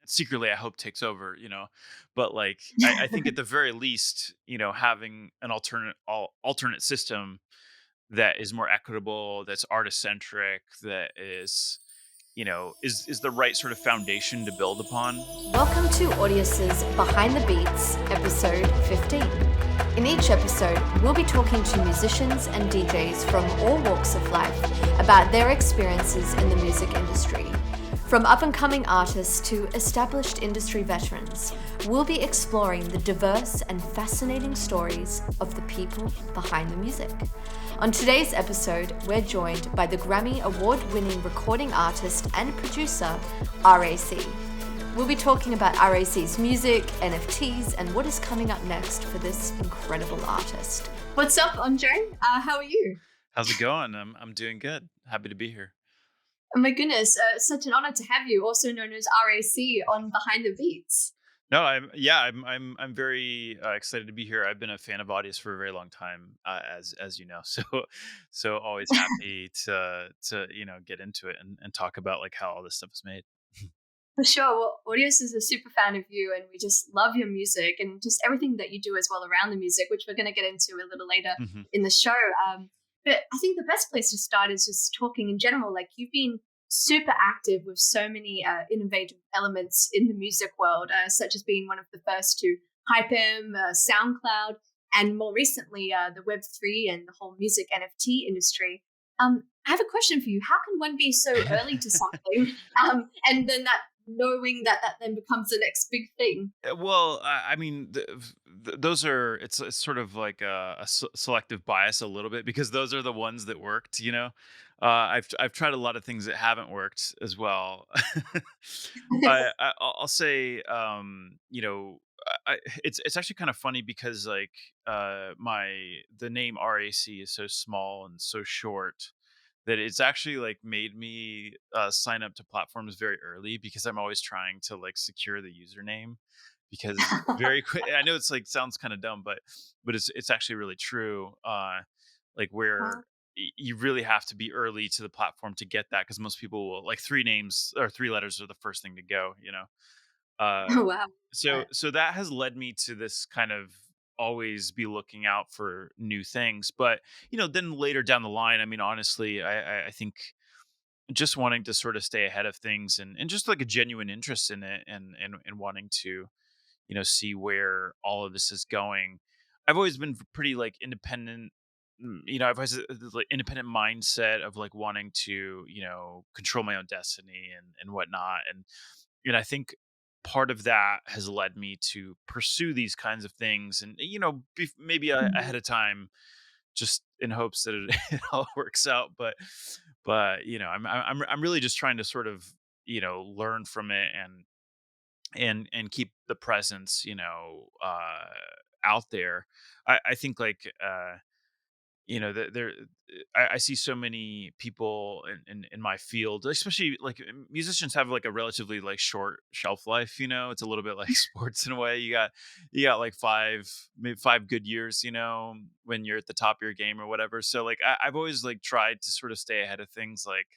secretly I hope takes over, but like I think at the very least, having an alternate system that is more equitable, that's artist centric, that is the right sort of foundation to build upon. Welcome to Audius's Behind the Beats, episode 15. In each episode, we'll be talking to musicians and DJs from all walks of life about their experiences in the music industry. From up-and-coming artists to established industry veterans, we'll be exploring the diverse and fascinating stories of the people behind the music. On today's episode, we're joined by the Grammy-Award Winning recording artist and producer, RAC. We'll be talking about RAC's music, NFTs, and what is coming up next for this incredible artist. What's up, Andre? How are you? How's it going? I'm doing good. Happy to be here. Oh my goodness, such an honor to have you, also known as RAC on Behind the Beats. No, I'm very excited to be here. I've been a fan of Audius for a very long time, as you know. So always happy to get into it and talk about like how all this stuff is made. For sure. Well, Audius is a super fan of you, and we just love your music and just everything that you do as well around the music, which we're going to get into a little later Mhm. in the show. But I think the best place to start is just talking in general. Like, you've been super active with so many innovative elements in the music world, such as being one of the first to Hypem, SoundCloud, and more recently the Web3 and the whole music NFT industry. I have a question for you. How can one be so early to something, and then that knowing that then becomes the next big thing? Well, I mean, those are it's sort of like a selective bias a little bit because those are the ones that worked. I've tried a lot of things that haven't worked as well. I'll say, it's actually kind of funny because like the name RAC is so small and so short that it's actually like made me sign up to platforms very early because I'm always trying to like secure the username because very quick. I know it's like sounds kind of dumb, but it's actually really true. Like where you really have to be early to the platform to get that because most people will like three names or three letters are the first thing to go. Uh, Oh, wow. so that has led me to this kind of always be looking out for new things. But then later down the line, I mean, honestly, I think just wanting to sort of stay ahead of things and just like a genuine interest in it and wanting to see where all of this is going. I've always been pretty like independent. I've always this, like independent mindset of like wanting to control my own destiny and whatnot. And I think part of that has led me to pursue these kinds of things and maybe Mhm. ahead of time just in hopes that it, it all works out. But I'm really just trying to sort of learn from it and keep the presence out there. I think like there I see so many people in my field, especially like musicians have like a relatively like short shelf life. It's a little bit like sports in a way. You got like maybe 5 good years, when you're at the top of your game or whatever. So like I've always like tried to sort of stay ahead of things, like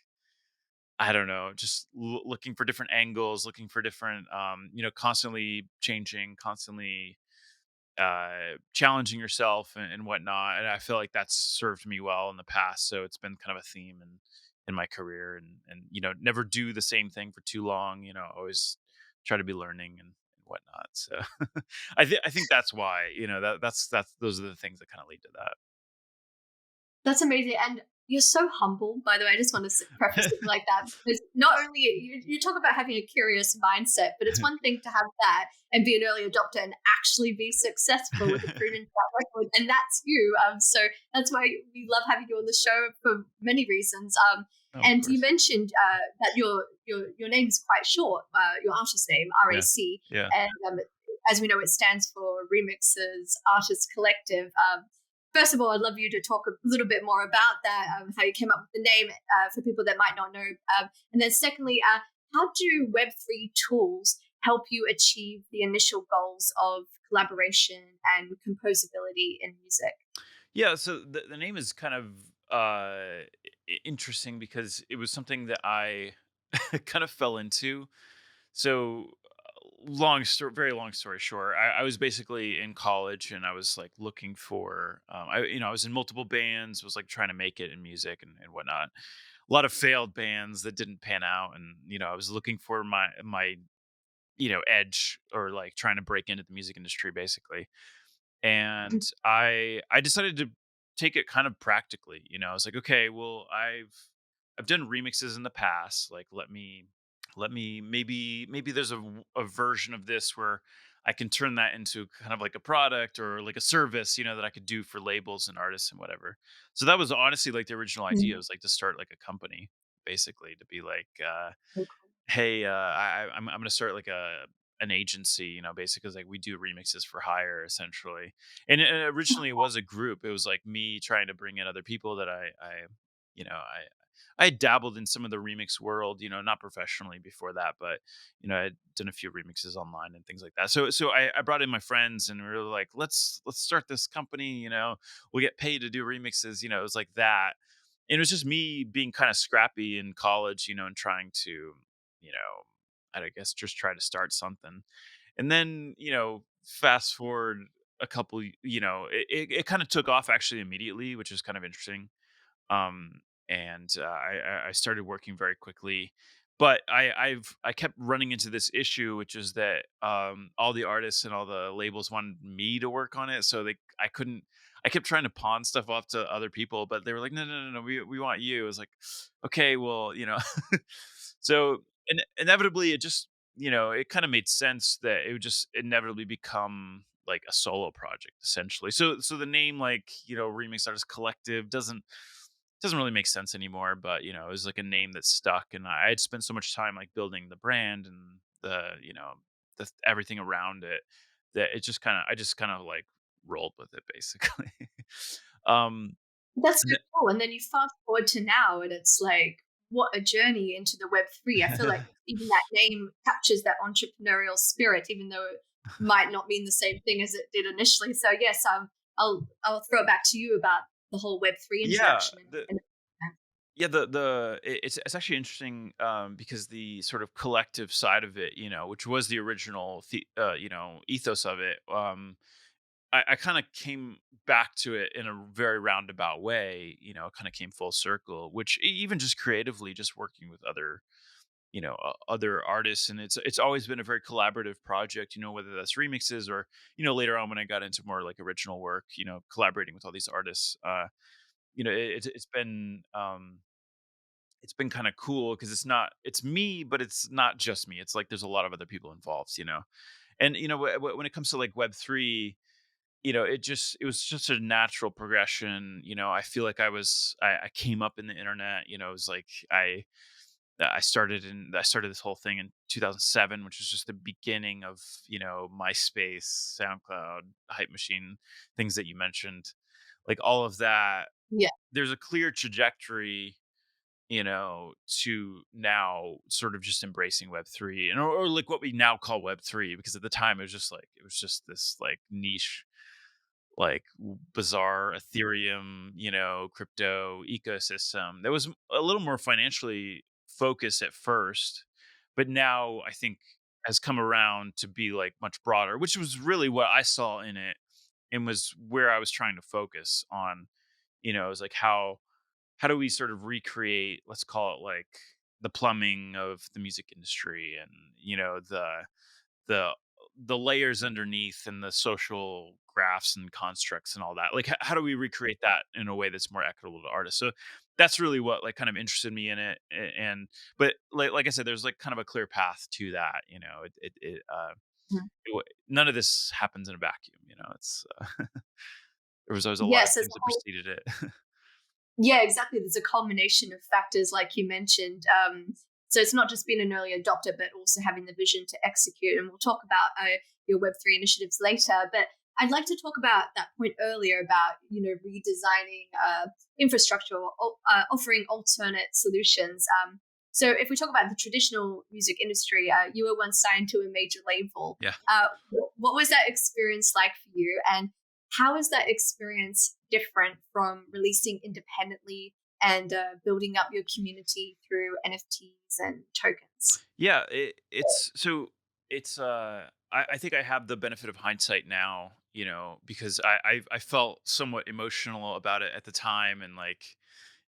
I don't know, just looking for different angles, looking for different constantly changing, constantly challenging yourself and whatnot. And I feel like that's served me well in the past. So it's been kind of a theme in my career, and never do the same thing for too long. Always try to be learning and whatnot. So I think that's why that's those are the things that kind of lead to That's amazing. And you're so humble, by the way. I just want to preface it like that because not only you talk about having a curious mindset, but it's one thing to have that and be an early adopter and actually be successful with a proven track record. And that's you. So that's why we love having you on the show for many reasons. that. Of And you course. mentioned that your name is quite short, your artist name, Yeah. RAC. Yeah. And as we know, it stands for Remixes Artist Collective. First of all, I'd love you to talk a little bit more about that, how you came up with the name for people that might not know. And then secondly, how do Web3 tools help you achieve the initial goals of collaboration and composability in music? Yeah, so the name is kind of interesting because it was something that I kind of fell into. So very long story short, I was basically in college and I was like looking for, I was in multiple bands, was like trying to make it in music and whatnot. A lot of failed bands that didn't pan out, and I was looking for my edge, or like trying to break into the music industry basically. And I decided to take it kind of practically. I was like, okay, well, I've done remixes in the past. Like, let me maybe there's a version of this where I can turn that into kind of like a product or like a service, that I could do for labels and artists and whatever. So that was honestly like the original idea, Mhm. was like to start like a company, basically, to be like, hey, I'm gonna start like an agency, basically, 'cause, like, we do remixes for hire, essentially. And originally it was a group. It was like me trying to bring in other people that you know, I had dabbled in some of the remix world, not professionally before that, but I'd done a few remixes online and things like that. So I brought in my friends and we were like, let's start this company, we'll get paid to do remixes, it was like that. And it was just me being kind of scrappy in college, and trying to, you know, I guess just try to start something. And then, fast forward a couple, it kind of took off actually immediately, which is kind of interesting. um, and I started working very quickly. But I kept running into this issue, which is that all the artists and all the labels wanted me to work on it, so I couldn't. I kept trying to pawn stuff off to other people, but they were like, "No, we want you." I was like, "Okay, well, So inevitably, it just it kind of made sense that it would just inevitably become like a solo project, essentially. So the name, like, Remix Artist Collective, doesn't really make sense anymore, but it was like a name that stuck, and I had spent so much time like building the brand and the everything around it, that I just kind of like rolled with it, basically. um That's so and cool, and then you fast forward to now, and it's like, what a journey into the Web3. I feel like th- even that name captures that entrepreneurial spirit, even though it might not mean the same thing as it did initially. So yes, I'll throw it back to you about the whole Web3 yeah, introduction and yeah, it's actually interesting, because the sort of collective side of it, which was the original ethos of it. I kind of came back to it in a very roundabout way. Kind of came full circle, which even just creatively, just working with other artists, and it's always been a very collaborative project. Whether that's remixes or later on when I got into more like original work, collaborating with all these artists. It's been kind of cool because it's me, but it's not just me. It's like there's a lot of other people involved. And when it comes to like Web3, it was just a natural progression. I feel like I came up in the internet. It was like I started this whole thing in 2007, which was just the beginning of MySpace, SoundCloud, Hype Machine, things that you mentioned, like all of that. yeah. There's a clear trajectory, to now sort of just embracing Web3, and or like what we now call Web3, because at the time it was just this like niche, like bizarre Ethereum, crypto ecosystem that was a little more financially focused at first, but now I think has come around to be like much broader, which was really what I saw in it, and was where I was trying to focus on. It was like, how do we sort of recreate, let's call it like the plumbing of the music industry, and the the layers underneath, and the social graphs and constructs and all that, like how do we recreate that in a way that's more equitable to artists. So that's really what like kind of interested me in it. And but like I said, there's like kind of a clear path to that. Mhm. None of this happens in a vacuum. It's there was always a lot of Yes, there's things a that whole preceded it. Yeah, exactly. There's a culmination of factors, like you mentioned. So it's not just being an early adopter, but also having the vision to execute. And we'll talk about your Web3 initiatives later. But I'd like to talk about that point earlier about redesigning infrastructure, or offering alternate solutions. So if we talk about the traditional music industry, you were once signed to a major label. Yeah. What was that experience like for you? And how is that experience different from releasing independently and building up your community through NFTs and tokens? Yeah, it's so. it's I think I have the benefit of hindsight now, because I felt somewhat emotional about it at the time, and like,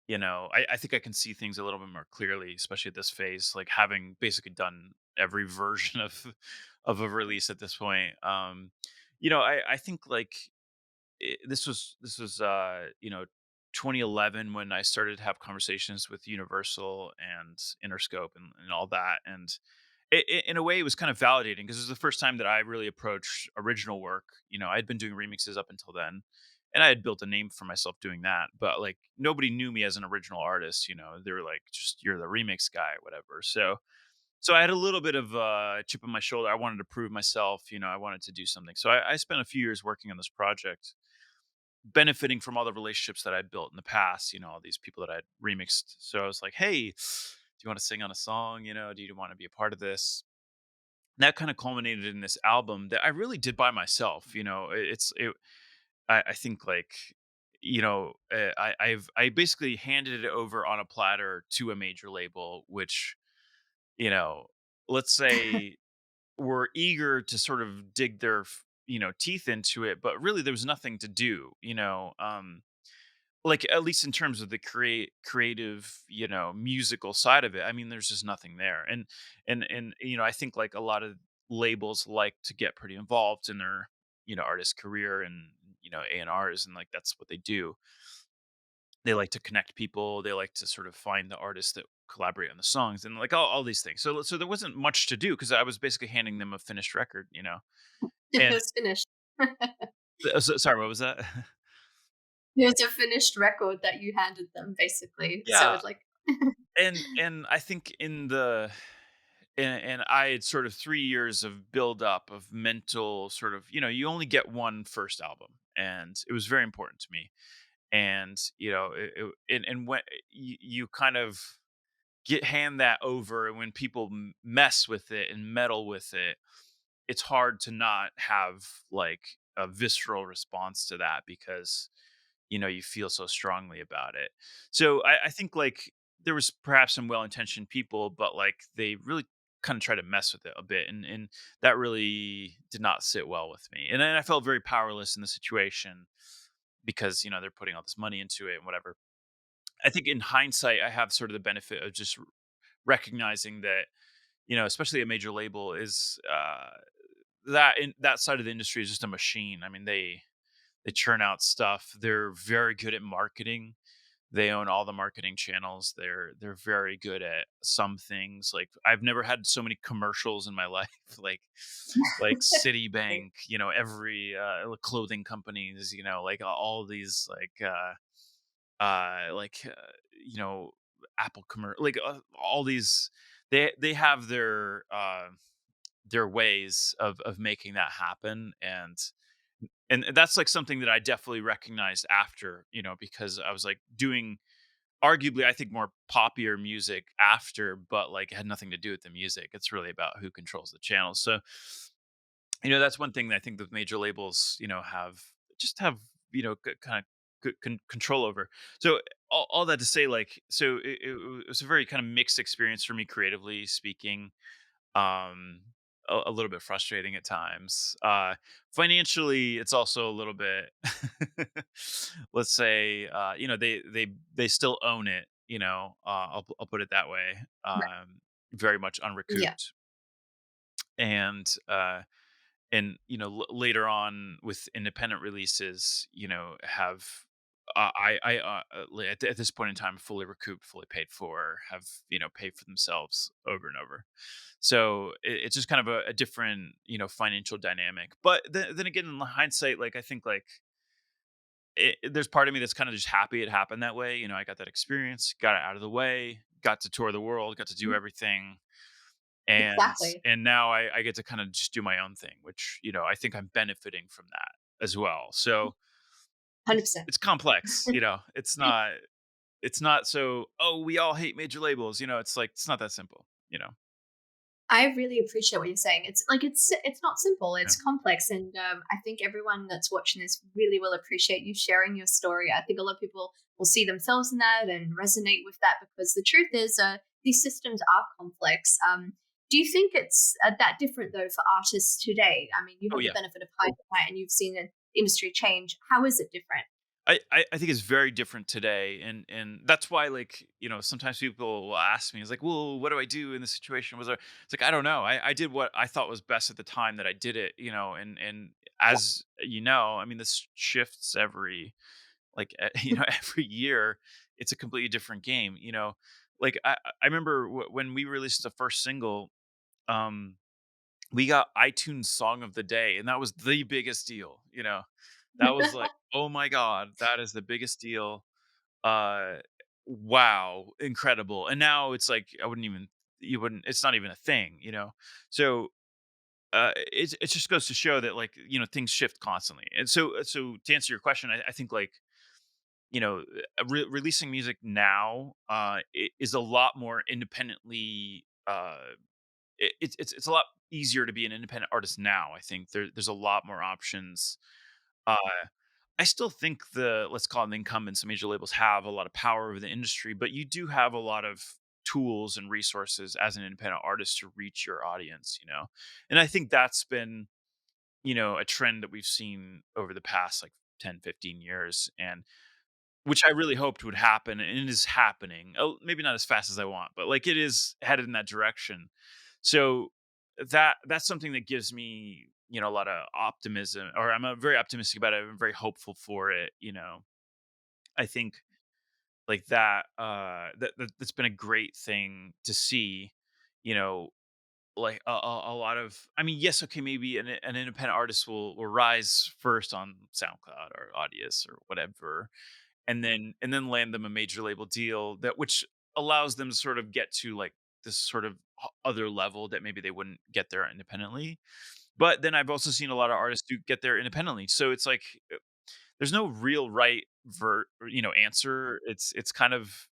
I think I can see things a little bit more clearly, especially at this phase, like having basically done every version of a release at this point. I think like this was 2011 when I started to have conversations with Universal and Interscope and all that, and in a way it was kind of validating because it was the first time that I really approached original work. I'd been doing remixes up until then, and I had built a name for myself doing that, but like nobody knew me as an original artist. They were like, just you're the remix guy, whatever. So I had a little bit of a chip on my shoulder. I wanted to prove myself. I wanted to do something. So I spent a few years working on this project, benefiting from all the relationships that I'd built in the past, all these people that I'd remixed. So I was like, hey, do you want to sing on a song? Do you want to be a part of this? And that kind of culminated in this album that I really did by myself. I think like, I basically handed it over on a platter to a major label, which, you know, let's say were eager to sort of dig their, teeth into it, but really there was nothing to do. Like, at least in terms of the creative, musical side of it, I mean, there's just nothing there. And I think like a lot of labels like to get pretty involved in their, artist career, and A&Rs, and like that's what they do. They like to connect people. They like to sort of find the artists that collaborate on the songs, and like all these things. So there wasn't much to do because I was basically handing them a finished record. It And was finished. sorry, what was that? It was a finished record that you handed them, basically. So Yeah. it's like And I think and I had sort of 3 years of build up of mental sort of, you only get one first album, and it was very important to me. And and when you kind of get hand that over, and when people mess with it and meddle with it, it's hard to not have like a visceral response to that, because you feel so strongly about it. So I think like there was perhaps some well-intentioned people, but like they really kind of try to mess with it a bit, and that really did not sit well with me. And then I felt very powerless in the situation because they're putting all this money into it and whatever. I think in hindsight I have sort of the benefit of just recognizing that, especially a major label is that in that side of the industry is just a machine. I mean, they churn out stuff. They're very good at marketing. They own all the marketing channels. They're very good at some things. Like, I've never had so many commercials in my life. Like Citibank, every clothing companies, like all these like you know Apple commercial, like all these. They have their ways of making that happen, and that's like something that I definitely recognized after, because I was like doing arguably I think more poppier music after, but like it had nothing to do with the music. It's really about who controls the channels. So, that's one thing that I think the major labels, have, kind of control over. So all that to say, like, so it was a very kind of mixed experience for me creatively speaking. um a little bit frustrating at times. Financially it's also a little bit let's say, they still own it, I'll put it that way. right. Very much Yeah. unrecouped. And later on with independent releases, have at this point in time fully recouped, fully paid for, have paid for themselves over and over. So it's just kind of a different financial dynamic. But then again, in hindsight, like I think like there's part of me that's kind of just happy it happened that way. I got that experience, got it out of the way, got to tour the world, got to do Mhm. everything, and Exactly. now I get to kind of just do my own thing, which I think I'm benefiting from that as well. So it's 100%. it's complex. It's not so, oh, we all hate major labels. It's like it's not that simple. I really appreciate what you're saying. It's like it's not simple. Yeah. It's complex, and I think everyone that's watching this really will appreciate you sharing your story. I think a lot of people will see themselves in that and resonate with that because the truth is, these systems are complex. Do you think it's that different though for artists today? I mean, you Oh have the yeah. benefit of hindsight and you've seen an industry change. How is it different? I think it's very different today, and that's why, like, sometimes people will ask me, it's like, well, what do I do in this situation? It's like, I don't know. I did what I thought was best at the time that I did it, and as you know, I mean, this shifts every, like, every year. It's a completely different game. Like, I remember when we released the first single. um we got iTunes Song of the Day, and that was the biggest deal. That was like, oh my god, that is the biggest deal. uh wow, incredible. And now it's like, I wouldn't even you wouldn't it's not even a thing. So it just goes to show that, like, things shift constantly. And so to answer your question, I think, like, releasing music now is a lot more independently. It's a lot easier to be an independent artist now. I think there's a lot more options. uh I still think the, let's call them, incumbents, the major labels, have a lot of power over the industry, but you do have a lot of tools and resources as an independent artist to reach your audience. And I think that's been, a trend that we've seen over the past, like, 10, 15 years, and which I really hoped would happen, and it is happening. Oh, maybe not as fast as I want, but, like, it is headed in that direction. So that's something that gives me, a lot of optimism, or I'm very optimistic about it. I'm very hopeful for it. I think, like, that's been a great thing to see. You know, like, a lot of, I mean, yes, okay, maybe an independent artist will rise first on SoundCloud or Audius or whatever, and then land them a major label deal, that which allows them to sort of get to, like, this sort of other level that maybe they wouldn't get there independently. But then I've also seen a lot of artists who get there independently. So it's like, there's no real right answer. It's kind of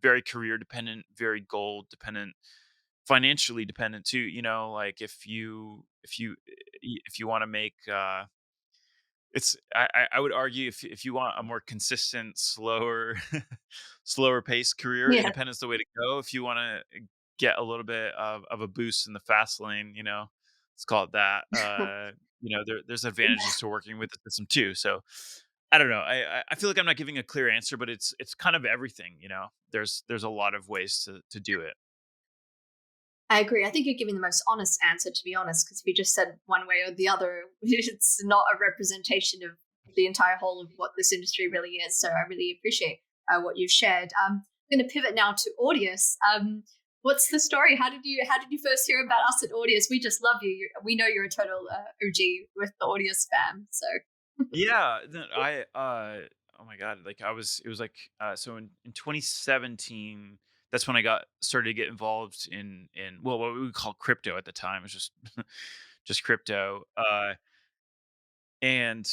very career dependent, very goal dependent, financially dependent too. Like, if you want to make, I would argue, if you want a more consistent, slower, slower paced career, Yeah. independence the way to go. If you want to get a little bit of a boost in the fast lane, let's call it that. There's advantages to working with the system too. So I don't know. I feel like I'm not giving a clear answer, but it's kind of everything. There's a lot of ways to do it. I agree. I think you're giving the most honest answer, to be honest, because if you just said one way or the other, it's not a representation of the entire whole of what this industry really is. So I really appreciate what you've shared. I'm going to pivot now to Audius. What's the story? How did you first hear about us at Audius? We just love you. We know you're a total OG with the Audius fam. So Yeah, oh my god, like, it was like, so in 2017, that's when I got started to get involved in, well, what we would call crypto at the time. It was just just crypto. And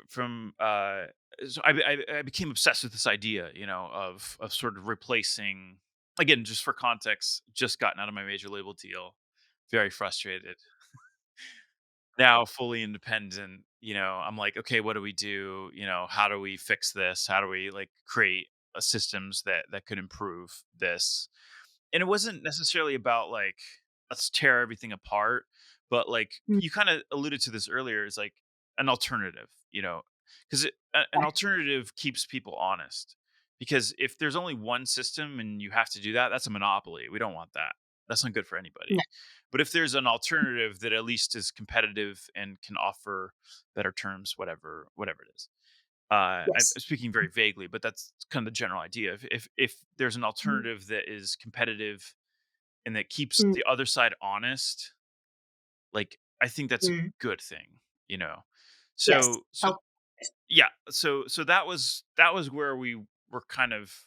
from so I became obsessed with this idea, of sort of replacing, again, just for context, just gotten out of my major label deal, very frustrated. Now fully independent. I'm like, okay, what do we do? How do we fix this? How do we, like, create systems that could improve this? And it wasn't necessarily about, like, let's tear everything apart, but, like, mm, you kind of alluded to this earlier, is like an alternative, because an yeah, alternative keeps people honest. Because if there's only one system and you have to do that, that's a monopoly. We don't want that. That's not good for no, anybody. But if there's an alternative that at least is competitive and can offer better terms, whatever it is. I'm yes, speaking very vaguely, but that's kind of the general idea. If there's an mm, alternative that is competitive and that keeps mm, the other side honest, like, I think that's a mm, good thing. yes, So help. yeah, so that was where we were kind of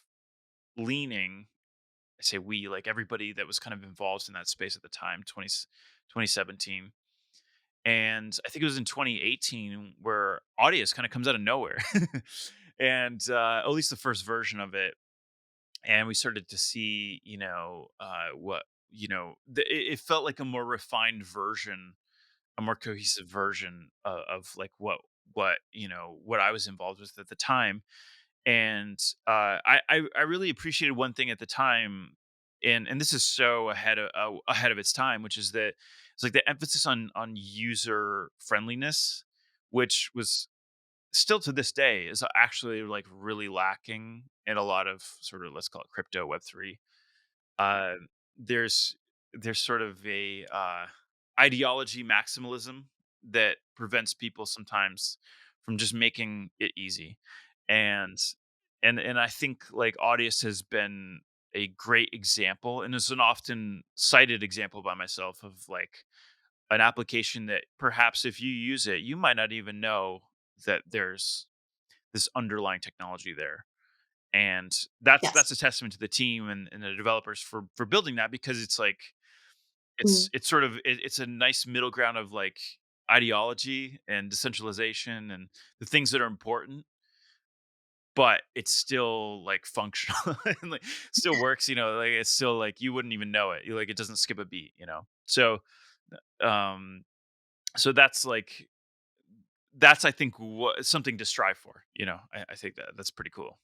leaning. I say we, like, everybody that was kind of involved in that space at the time, 2017. And I think it was in 2018 where Audius kind of comes out of nowhere. And at least the first version of it. And we started to see, what, it felt like a more refined version, a more cohesive version of, like, what I was involved with at the time. And I really appreciated one thing at the time. and this is so ahead of its time, which is that it's like the emphasis on user friendliness, which was still to this day is actually like really lacking in a lot of sort of, let's call it, crypto Web3. uh, there's there's sort of a ideology maximalism that prevents people sometimes from just making it easy, and and I think like Audius has been a great example, and is an often cited example by myself of like an application that perhaps if you use it, you might not even know that there's this underlying technology there. And that's Yes. a testament to the team and the developers for building that, because it's like Mm. it's sort of it's a nice middle ground of like ideology and decentralization and the things that are important, but it's still like functional and like still works, like it's still like you wouldn't even know it. You like it doesn't skip a beat. So um so that's I think what something to strive for. I think that's pretty cool.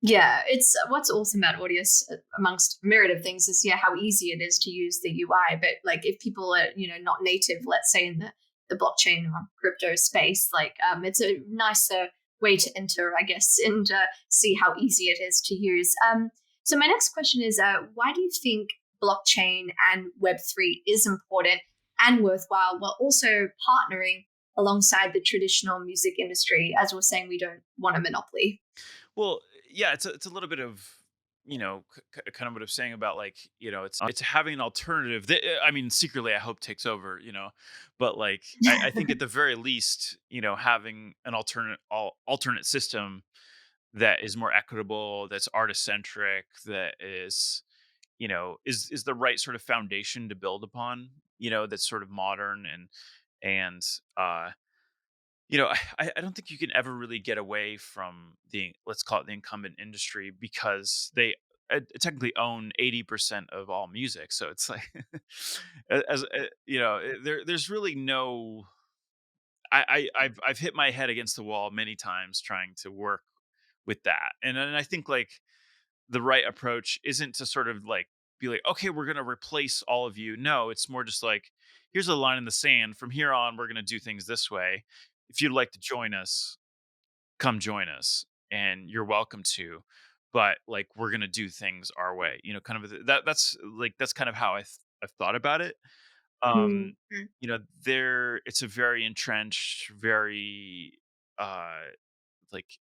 Yeah, it's what's awesome about Audius, amongst a myriad of things, is yeah how easy it is to use the UI. But like if people are not native, let's say in the blockchain or crypto space, like it's a nicer way to enter, I guess, and see how easy it is to use. So my next question is, why do you think blockchain and Web3 is important and worthwhile, while also partnering alongside the traditional music industry? As we're saying, we don't want a monopoly. Well, yeah, it's a little bit of kind of what I'm saying about like it's having an alternative that I mean secretly I hope takes over, but like I think at the very least having an alternate system that is more equitable, that's artist centric, that is the right sort of foundation to build upon, that's sort of modern and uh I don't think you can ever really get away from the, let's call it, the incumbent industry, because they technically own 80% of all music. So it's like, there's really no. I've hit my head against the wall many times trying to work with that, and I think like the right approach isn't to sort of like be like, okay, we're gonna replace all of you. No, it's more just like, here's a line in the sand. From here on, we're gonna do things this way. If you'd like to join us, come join us, and you're welcome to. But like, we're gonna do things our way. Kind of that's kind of how I've thought about it. Mm, Um, mm. there it's a very entrenched, very uh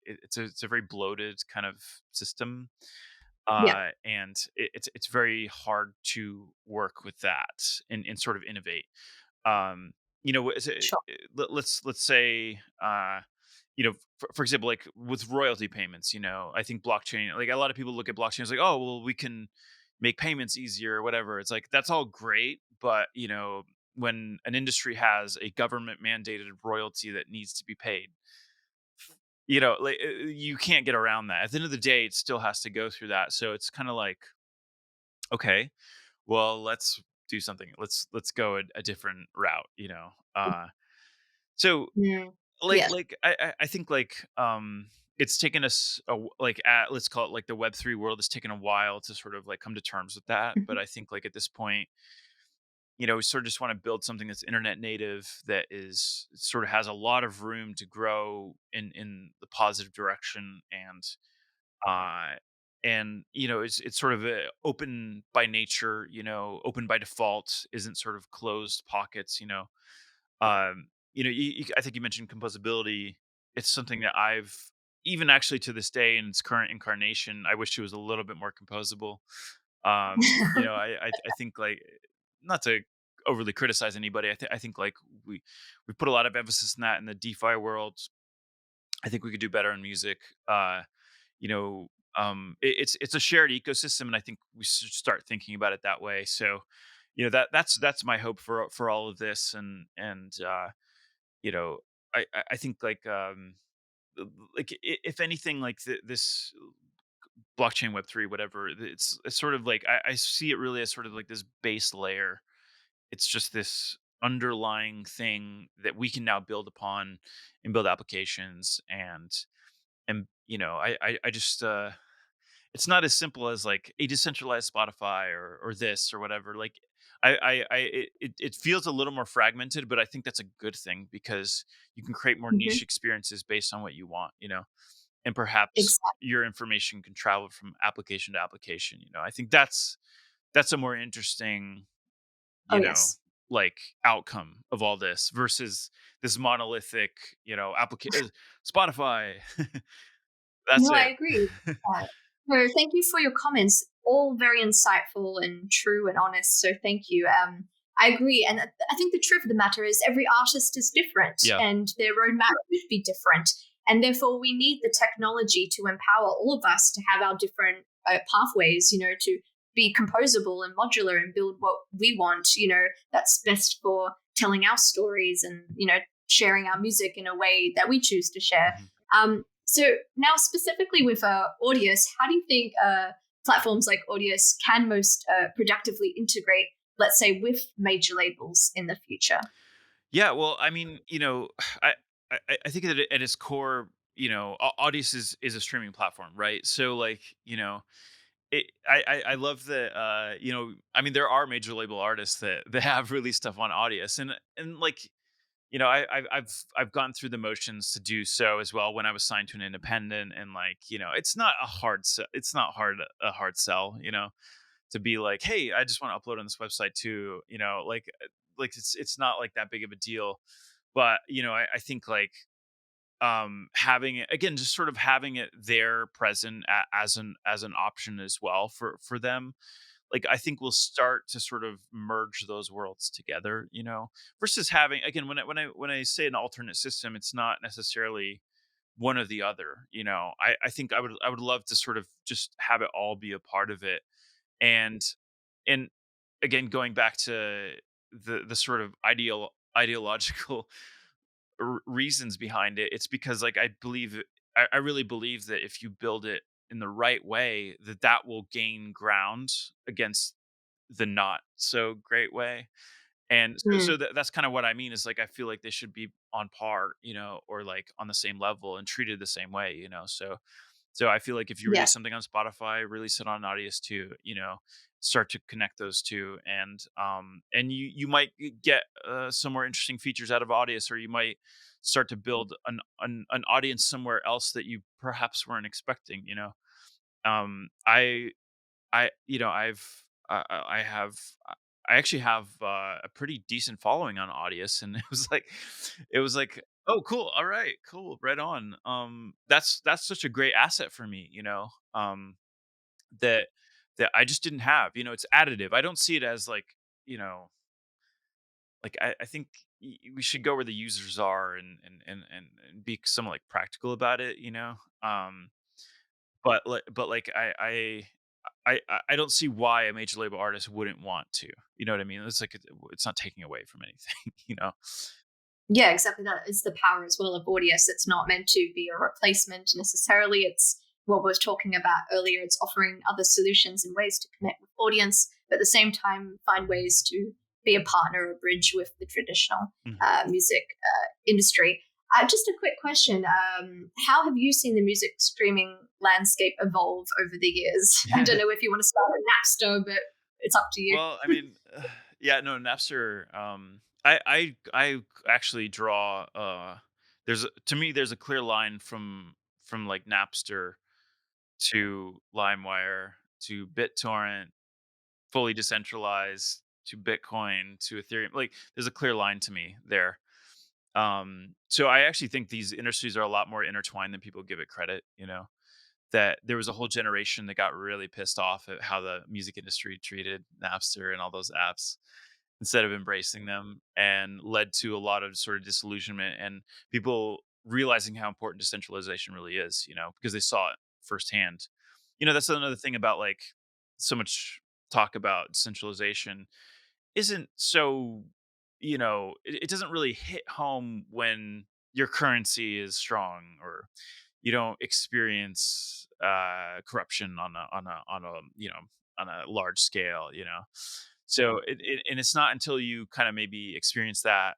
it's a very bloated kind of system, Yeah, and it's very hard to work with that and sort of innovate. sure. Let's say, for example, like with royalty payments. I think blockchain, like a lot of people look at blockchain as like, oh well, we can make payments easier or whatever. It's like that's all great, but when an industry has a government mandated royalty that needs to be paid, like you can't get around that. At the end of the day, it still has to go through that. So it's kind of like, okay, well, let's do something. Let's go a different route. So Mm. like Yeah. I think like it's taken us let's call it like the Web3 world has taken a while to sort of like come to terms with that. But Mhm. I think like at this point, we sort of just want to build something that's internet native, that is sort of has a lot of room to grow in the positive direction, uh it's sort of open by nature, open by default, isn't sort of closed pockets. I think you mentioned composability. It's something that I've, even actually to this day in its current incarnation, I wish it was a little bit more composable. I think like, not to overly criticize anybody. I think like we put a lot of emphasis in that in the DeFi world. I think we could do better in music. You know, it's a shared ecosystem, and I think we should start thinking about it that way. So, that's my hope for all of this, and you know, I think if anything, like this blockchain Web3, whatever, it's sort of like I see it really as sort of like this base layer. It's just this underlying thing that we can now build upon and build applications, and I just it's not as simple as like a decentralized Spotify or this or whatever. Like it feels a little more fragmented, but I think that's a good thing because you can create more Hmm. niche experiences based on what you want, and perhaps Exactly. your information can travel from application to application. I think that's a more interesting, Oh, you know, yes. like outcome of all this versus this monolithic, Spotify. That's No, I it. agree. No, thank you for your comments. All very insightful and true and honest. So thank you. I agree. And I think the truth of the matter is every artist is different Yeah. and their roadmap should be different. And therefore, we need the technology to empower all of us to have our different pathways, to be composable and modular and build what we want, that's best for telling our stories and, sharing our music in a way that we choose to share. Mhm. So now, specifically with Audius, how do you think platforms like Audius can most productively integrate, let's say, with major labels in the future? Yeah, well, I mean, I I think that at its core, Audius is a streaming platform, right? So like, I love that. I mean, there are major label artists that have released stuff on Audius, and like, I've gone through the motions to do so as well when I was signed to an independent, and like, it's not a it's not a hard sell, to be like, hey, I just want to upload on this website too, like it's not like that big of a deal. But I think like having it again, just sort of having it there present as an option as well for them, like I think we'll start to sort of merge those worlds together, versus having, again, when I say an alternate system, it's not necessarily one or the other. I think I would love to sort of just have it all be a part of it. And and again, going back to the sort of ideological reasons behind it, it's because like I really believe that if you build it in the right way, that will gain ground against the not so great way. And so Mm, that's kind of what I mean is like I feel like they should be on par, or like on the same level and treated the same way, so I feel like if you release yes. something on Spotify, release it on Audius too, start to connect those two, and you might get some more interesting features out of Audius, or you might start to build an audience somewhere else that you perhaps weren't expecting. I I've I have I actually have a pretty decent following on Audius, and it was like, oh, cool, all right, cool, right on. That's such a great asset for me, that I just didn't have. It's additive. I don't see it as like, you know like I think we should go where the users are, and be somewhat like practical about it. But like I don't see why a major label artist wouldn't want to. You know what I mean? It's like it's not taking away from anything. Yeah, exactly that. It's the power as well of Audius. It's not meant to be a replacement necessarily. It's what we were talking about earlier. It's offering other solutions and ways to connect with audience, but at the same time, find ways to be a partner or bridge with the traditional Mhm. music industry. Just a quick question. How have you seen the music streaming landscape evolve over the years? I don't know if you want to start with Napster, but it's up to you. Well, I mean, yeah, no, Napster. I actually draw. To me, there's a clear line from like Napster to LimeWire to BitTorrent, fully decentralized, to Bitcoin to Ethereum. Like, there's a clear line to me there. So I actually think these industries are a lot more intertwined than people give it credit. That there was a whole generation that got really pissed off at how the music industry treated Napster and all those apps instead of embracing them, and led to a lot of sort of disillusionment and people realizing how important decentralization really is, because they saw it firsthand. That's another thing about like so much talk about decentralization isn't so, it doesn't really hit home when your currency is strong, or you don't experience corruption on a large scale. So and it's not until you kind of maybe experience that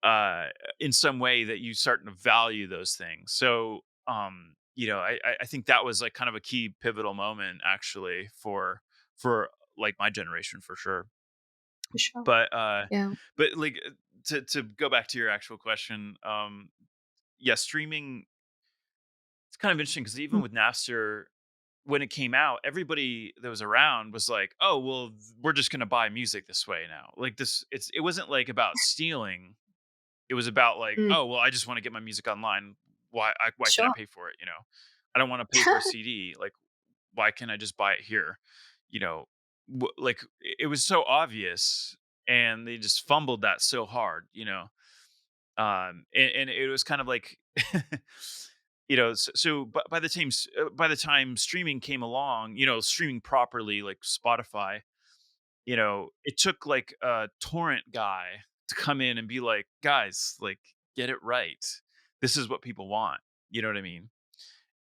uh in some way that you start to value those things. So I think that was like kind of a key pivotal moment actually for like my generation for sure. For sure. But Yeah. like to go back to your actual question, yeah, streaming, it's kind of interesting because even Mm. with Napster, when it came out, everybody that was around was like, "Oh, well, we're just gonna buy music this way now." Like it wasn't like about stealing. It was about like, Mm. "Oh, well, I just want to get my music online. Why can't I Sure. pay for it? I don't want to pay for a CD. Like, why can't I just buy it here?" You know, like it was so obvious, and they just fumbled that so hard. And it was kind of like, so by the time streaming came along, streaming properly like Spotify, it took like a torrent guy to come in and be like, guys, like, get it right. This is what people want. You know what I mean?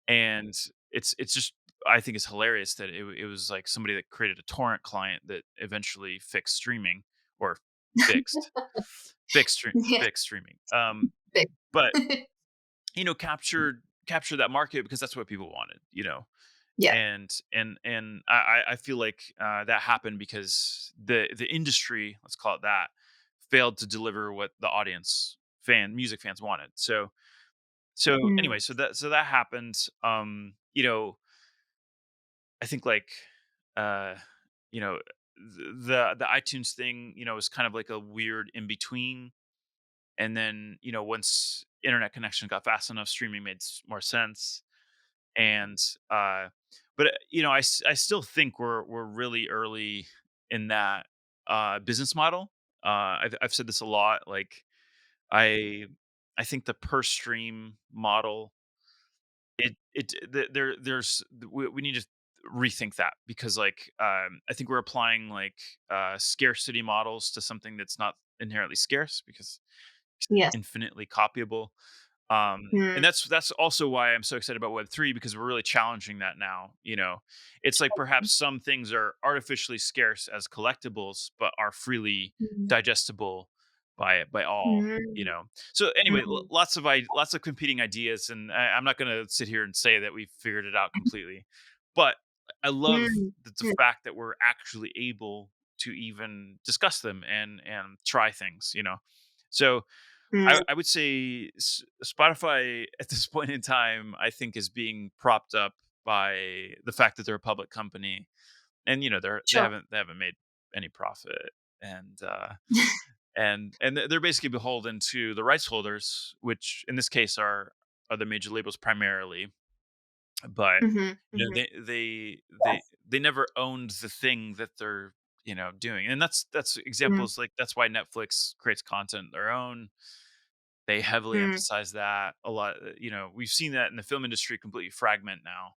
And it's just, I think it's hilarious that it was like somebody that created a torrent client that eventually fixed streaming, or fixed Yeah. fixed streaming. Big. But captured that market because that's what people wanted. Yeah. And I feel like that happened because the industry, let's call it that, failed to deliver what the music fans wanted. So Mm. anyway, so that happened. I think like uh you know the iTunes thing, is kind of like a weird in between. And then, once internet connection got fast enough, streaming made more sense. And but I still think we're really early in that business model. I've said this a lot. Like, I I think the per stream model, we need to rethink that, because like, I think we're applying like scarcity models to something that's not inherently scarce, because Yes. infinitely copyable. And Mm. that's also why I'm so excited about Web3, because we're really challenging that now. It's like perhaps some things are artificially scarce as collectibles, but are freely Mm. digestible by all. Mm. So anyway, Mm. lots of competing ideas, and I'm not going to sit here and say that we've figured it out completely, but I love Mm. the Mm. fact that we're actually able to even discuss them and try things. So Mm. I would say Spotify at this point in time, I think, is being propped up by the fact that they're a public company, and they Sure. haven't made any profit, and they're basically beholden to the rights holders, which in this case are the major labels primarily. But Mhm. Mhm. Yes. they never owned the thing that they're doing, and that's Mm. examples, like that's why Netflix creates content their own. They heavily Mm. emphasize that a lot. We've seen that in the film industry completely fragment now.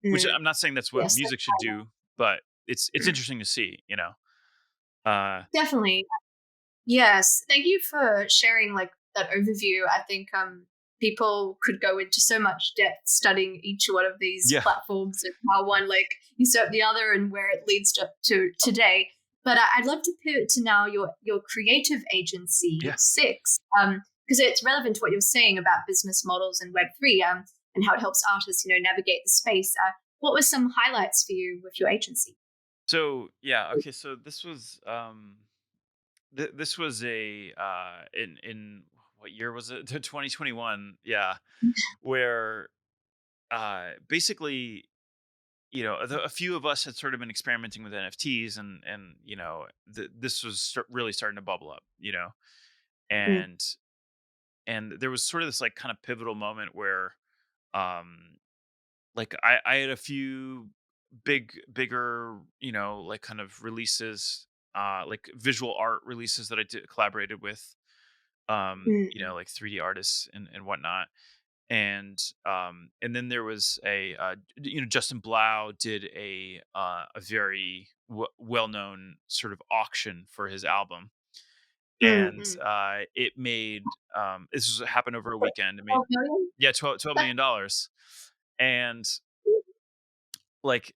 Which Mm. I'm not saying that's what Yes. music should do, but it's interesting to see. Uh, Definitely. Yes, thank you for sharing like that overview. I think people could go into so much depth studying each one of these yeah, platforms and how one like usurp the other and where it leads to today. But I'd love to pivot to now your creative agency yeah. Six, because it's relevant to what you're saying about business models and Web3, and how it helps artists navigate the space. What were some highlights for you with your agency? So yeah, okay. So this was a in what year was it? 2021. Yeah, where basically, a few of us had sort of been experimenting with NFTs, and this was really starting to bubble up. Mm. And there was sort of this like kind of pivotal moment where, um like, I had a few bigger, like kind of releases, like visual art releases that I collaborated with, Mm. like 3D artists and whatnot. And then there was Justin Blau did a very well-known sort of auction for his album. Mm. And Mm. it made, happened over a What, weekend. It made, 12 yeah, twelve million dollars. And like,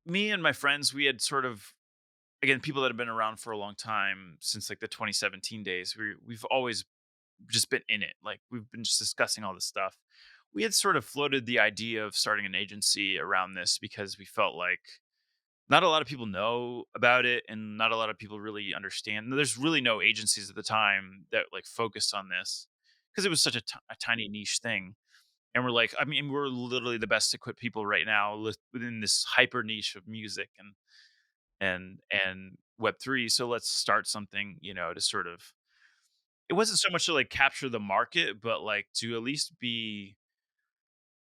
me and my friends, we had sort of, again, people that have been around for a long time, since like the 2017 days. We've always just been in it. Like, we've been just discussing all this stuff. we had sort of floated the idea of starting an agency around this because we felt like not a lot of people know about it and not a lot of people really understand. There's really no agencies at the time that like focused on this because it was such a tiny niche thing. And we're like, I mean, we're literally the best equipped people right now within this hyper niche of music and Web3. So let's start something, to sort of. It wasn't so much to like capture the market, but like to at least be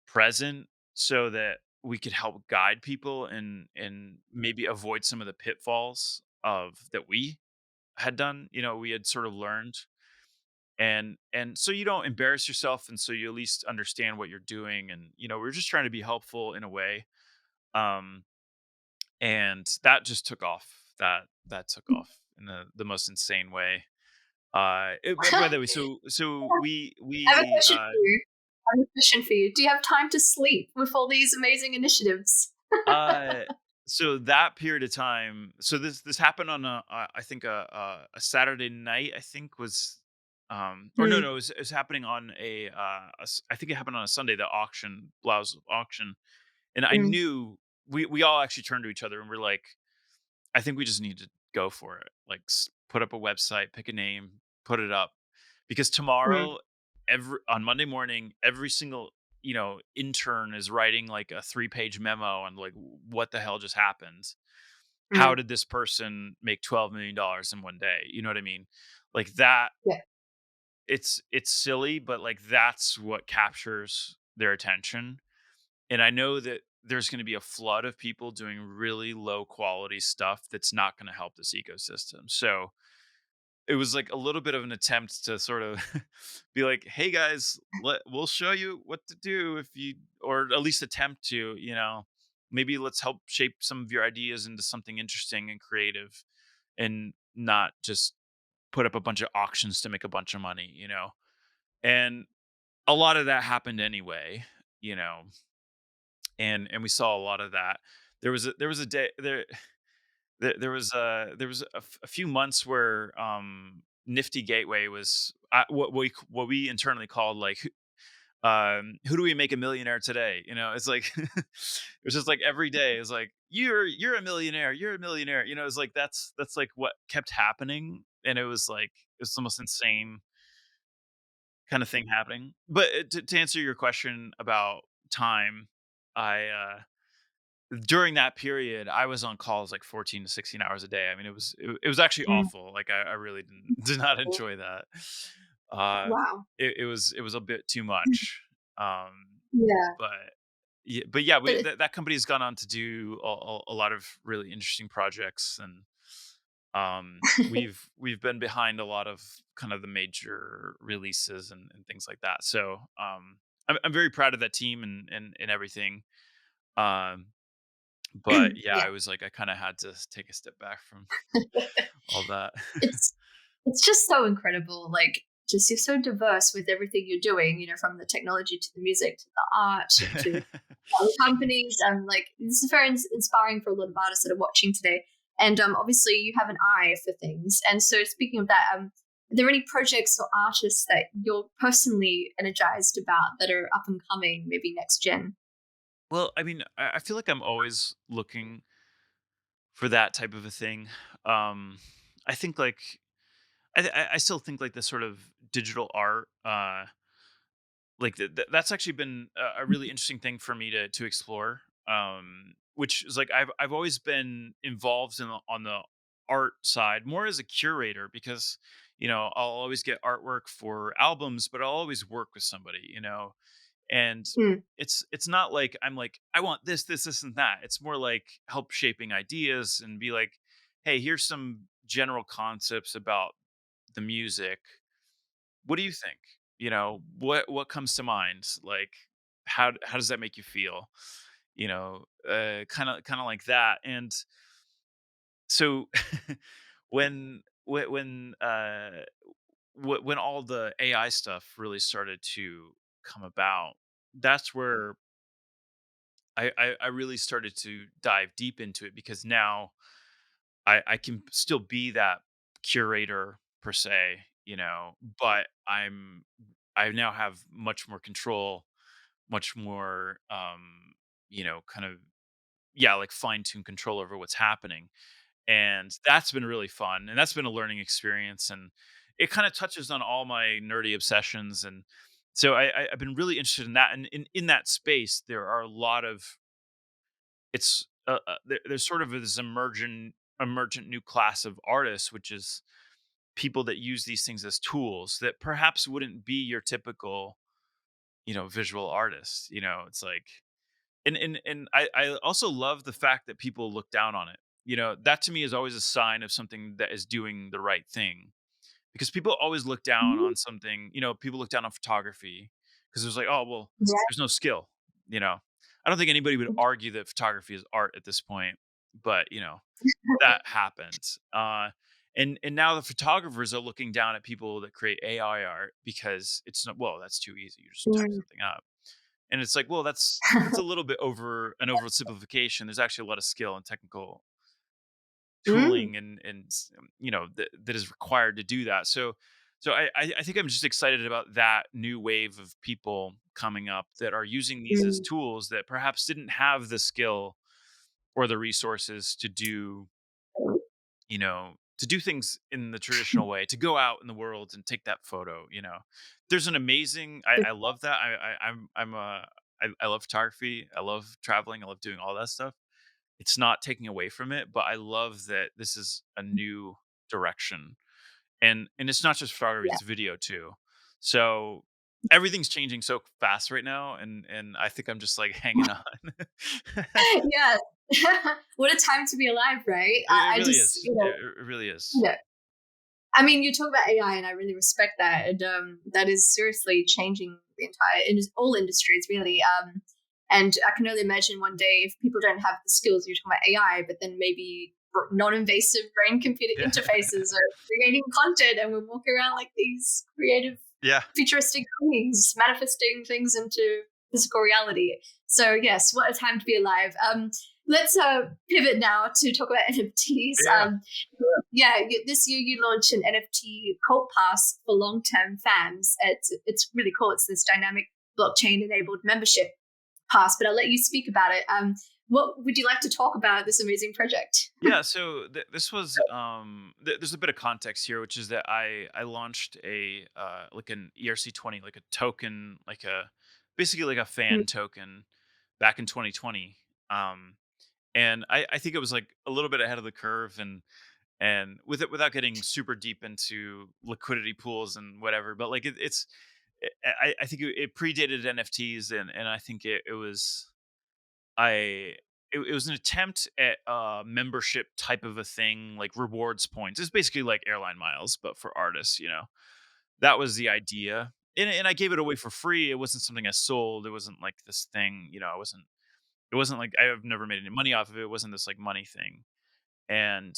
present so that we could help guide people and maybe avoid some of the pitfalls of that we had done, we had sort of learned. And so you don't embarrass yourself, and so you at least understand what you're doing, and we're just trying to be helpful in a way. um and that just took off. That took off in the most insane way. By the way, so I have a we question for you. I have a question for you. Do you have time to sleep with all these amazing initiatives? Uh, so that period of time, so this happened on I think a Saturday night. I think was, or no, Mm, no, it was happening on I think it happened on a Sunday, the auction, blouse auction, and I mm, knew we all actually turned to each other and we're like, I think we just need to go for it. Like, put up a website, pick a name, put it up, because mm, tomorrow, every on Monday morning, every single intern is writing like a 3-page memo on like what the hell just happened. How mm. did this person make $12 million in one day? You know what I mean? Like that. Yeah. It's silly, but like that's what captures their attention. And I know that there's going to be a flood of people doing really low quality stuff that's not going to help this ecosystem. So it was like a little bit of an attempt to sort of be like, "Hey guys, we'll show you what to do if you, or at least attempt to, maybe let's help shape some of your ideas into something interesting and creative, and not just put up a bunch of auctions to make a bunch of money." And a lot of that happened anyway, you know, and we saw a lot of that. There was a day there. There was a few months where Nifty Gateway was, what we internally called like, who do we make a millionaire today? It's like it was just like every day it's like, you're a millionaire, you're a millionaire. It's like that's like what kept happening, and it was like it's the most insane kind of thing happening. But to answer your question about time, I during that period, I was on calls like 14 to 16 hours a day. I mean, it was actually Mm. awful. Like I really did not enjoy that. Uh, Wow. it was a bit too much. Um, Yeah. but yeah, But that company has gone on to do a lot of really interesting projects, and we've been behind a lot of kind of the major releases and things like that. So I'm very proud of that team and everything. Um, but yeah, yeah. I was like, I kind of had to take a step back from all that. It's it's just so incredible. Like, just you're so diverse with everything you're doing, from the technology to the music to the art to other companies. And like, this is very inspiring for a lot of artists that are watching today. And obviously, you have an eye for things. And so, speaking of that, are there any projects or artists that you're personally energized about that are up and coming, maybe next gen? Well, I mean, I feel like I'm always looking for that type of a thing. Um, I think like I still think like the sort of digital art, like that's actually been a really interesting thing for me to explore. Which is like I've always been involved on the art side more as a curator, because I'll always get artwork for albums, but I'll always work with somebody. And Mm, it's not like I'm like, I want this and that. It's more like help shaping ideas and be like, hey, here's some general concepts about the music. What do you think? What comes to mind? Like, how does that make you feel? Kind of like that. And so when all the AI stuff really started to come about, that's where I really started to dive deep into it, because now I can still be that curator per se, but I now have much more control much more, kind of, yeah, like fine tune control over what's happening. And that's been really fun. And that's been a learning experience. And it kind of touches on all my nerdy obsessions. And so I've been really interested in that. And in that space, there are a lot of, there's sort of this emergent new class of artists, which is people that use these things as tools that perhaps wouldn't be your typical, visual artist. It's like, and I also love the fact that people look down on it. That to me is always a sign of something that is doing the right thing, because people always look down Mhm. on something. People look down on photography because there's like, oh well, Yeah. there's no skill. you know I don't think anybody would argue that photography is art at this point, but that happens. And now the photographers are looking down at people that create AI art because it's not, well, that's too easy. You just type Mm. something up. And it's like, well, that's a little bit oversimplification. There's actually a lot of skill and technical Mm. tooling that is required to do that. So I think I'm just excited about that new wave of people coming up that are using these as Mm. tools that perhaps didn't have the skill or the resources to do things in the traditional way, to go out in the world and take that photo. There's an amazing, I love that. I love photography. I love traveling. I love doing all that stuff. It's not taking away from it, but I love that this is a new direction. And it's not just photography, Yeah. it's video too. So everything's changing so fast right now, and I think I'm just like hanging on. Yes. What a time to be alive, right? It I really just, is. It really is. yeah. I mean, you talk about AI, and I really respect that. And that is seriously changing the entire all industries, really. And I can only imagine one day if people don't have the skills, you're talking about AI, but then maybe non-invasive brain-computer Yeah. interfaces are creating content, and we're walking around like these creative, Yeah. futuristic beings, manifesting things into physical reality. So yes, what a time to be alive. Let's pivot now to talk about NFTs. Yeah. Yeah, this year you launched an NFT cult pass for long-term fans. It's really cool. It's this dynamic blockchain-enabled membership pass. But I'll let you speak about it. What would you like to talk about this amazing project? Yeah, so this was there's a bit of context here, which is that I launched a like an ERC20, like a token, like a basically like a Mm. fan token back in 2020. Um and I think it was like a little bit ahead of the curve, and with it, without getting super deep into liquidity pools and whatever, but like I think it predated NFTs, and I think it was I it was an attempt at a membership type of a thing, like rewards points. It's basically like airline miles, but for artists. That was the idea. And I gave it away for free. It wasn't something I sold. It wasn't like this thing. It wasn't like I've never made any money off of it. It wasn't this like money thing. And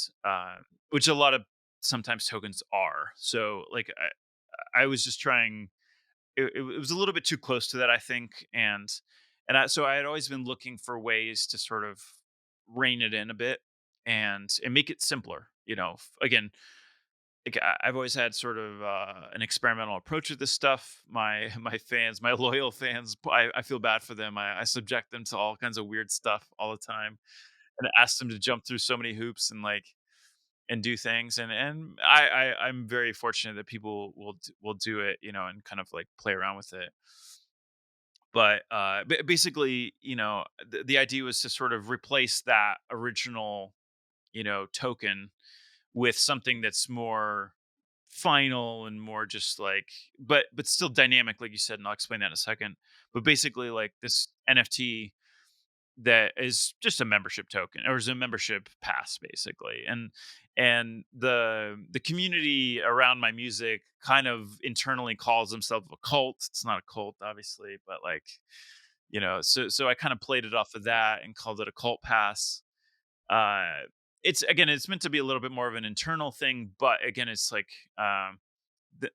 which a lot of sometimes tokens are. So like I was just trying, it was a little bit too close to that, I think. So I had always been looking for ways to sort of rein it in a bit and make it simpler. Again, like I've always had sort of an experimental approach with this stuff. My fans, my loyal fans, I feel bad for them. I subject them to all kinds of weird stuff all the time, and ask them to jump through so many hoops and do things. And I'm very fortunate that people will do it, and kind of like play around with it. But basically, the idea was to sort of replace that original, token with something that's more final and more just like, but still dynamic, like you said, and I'll explain that in a second. But basically, like this NFT that is just a membership token, or is a membership pass basically. And the community around my music kind of internally calls themselves a cult. It's not a cult, obviously, but like, so I kind of played it off of that and called it a cult pass. uh it's, again, it's meant to be a little bit more of an internal thing, but again, it's like, the,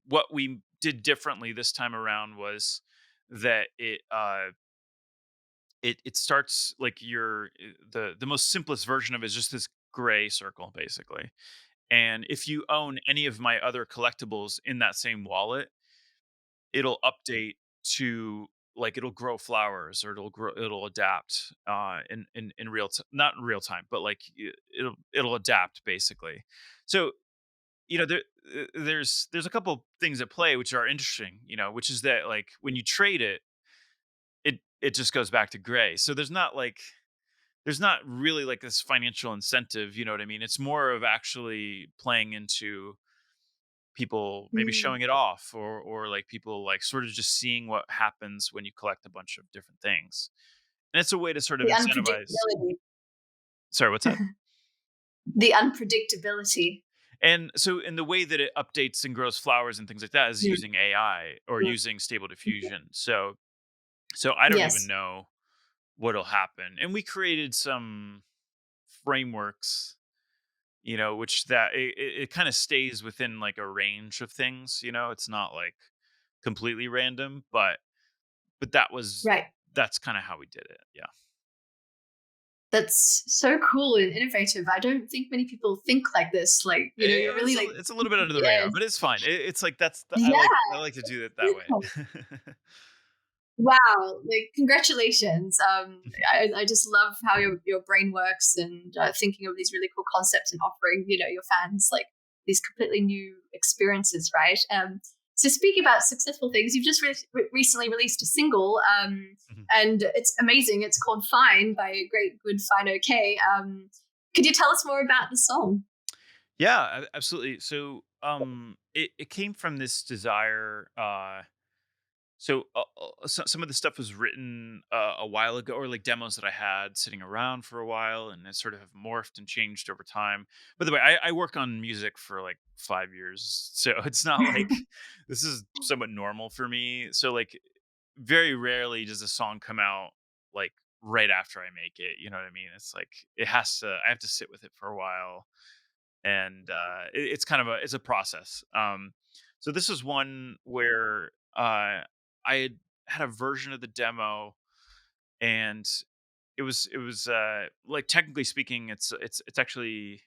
what we did differently this time around was that it starts like the most simplest version of it is just this gray circle basically. And if you own any of my other collectibles in that same wallet, it'll update to like it'll grow flowers or it'll adapt in not in real time, but like it'll adapt basically. So there's a couple things at play which are interesting, which is that like when you trade it, it just goes back to gray. So there's not really like this financial incentive, you know what I mean? It's more of actually playing into people maybe Mm. showing it off, or like people like sort of just seeing what happens when you collect a bunch of different things. And it's a way to sort of The incentivize. unpredictability. Sorry, what's that? The unpredictability. And so in the way that it updates and grows flowers and things like that is Mm, using AI or mm. using stable diffusion. So I don't even Yes. know what'll happen. And we created some frameworks, which that it kind of stays within like a range of things, it's not like completely random, but Right. that's kind of how we did it. Yeah. That's so cool and innovative. I don't think many people think like this. Like, you're really like It's a little bit under the yeah, radar, but it's fine. It's like yeah. I like to do it that way. Wow, like congratulations. I just love how your brain works and thinking of these really cool concepts and offering, your fans like these completely new experiences, right? So speaking about successful things, you've just recently released a single, Mhm. and it's amazing. It's called Fine by a great good Fine OK. Could you tell us more about the song? Yeah, absolutely. So it came from this desire. Some of the stuff was written a while ago, or like demos that I had sitting around for a while, and it sort of have morphed and changed over time. By the way, I work on music for like 5 years, so it's not like this is somewhat normal for me. So like, very rarely does a song come out like right after I make it. You know what I mean? It's like I have to sit with it for a while, and it's kind of it's a process. So this is one where I had a version of the demo, and it was like technically speaking, it's actually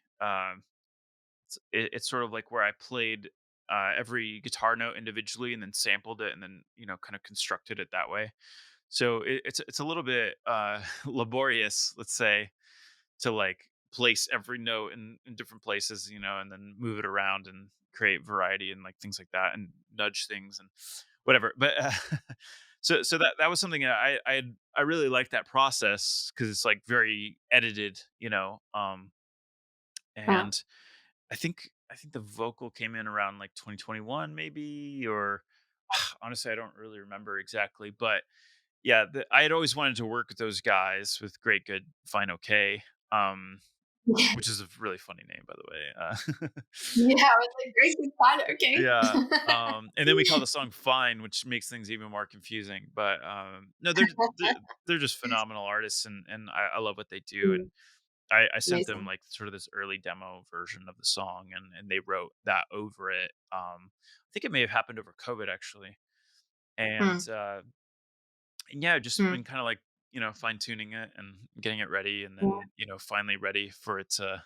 it's sort of like where I played every guitar note individually and then sampled it and then kind of constructed it that way. So it's a little bit laborious, let's say, to like place every note in different places, and then move it around and create variety and like things like that and nudge things and whatever. But so that was something that I really liked that process because it's like very edited, Wow. and I think the vocal came in around like 2021 maybe, or honestly I don't really remember exactly, but yeah, I had always wanted to work with those guys with Great Good Fine Okay. Um, which is a really funny name, by the way. Yeah, I was like, great good Fine Yeah, OK. and then we call the song "Fine," which makes things even more confusing. But no, they're just phenomenal artists, and I love what they do. And Mm, I sent them amazing. like sort of this early demo version of the song, and they wrote that over it. I think it may have happened over COVID actually, and Mm, yeah, just mm, been kind of like fine tuning it and getting it ready, and yeah. then finally ready for it to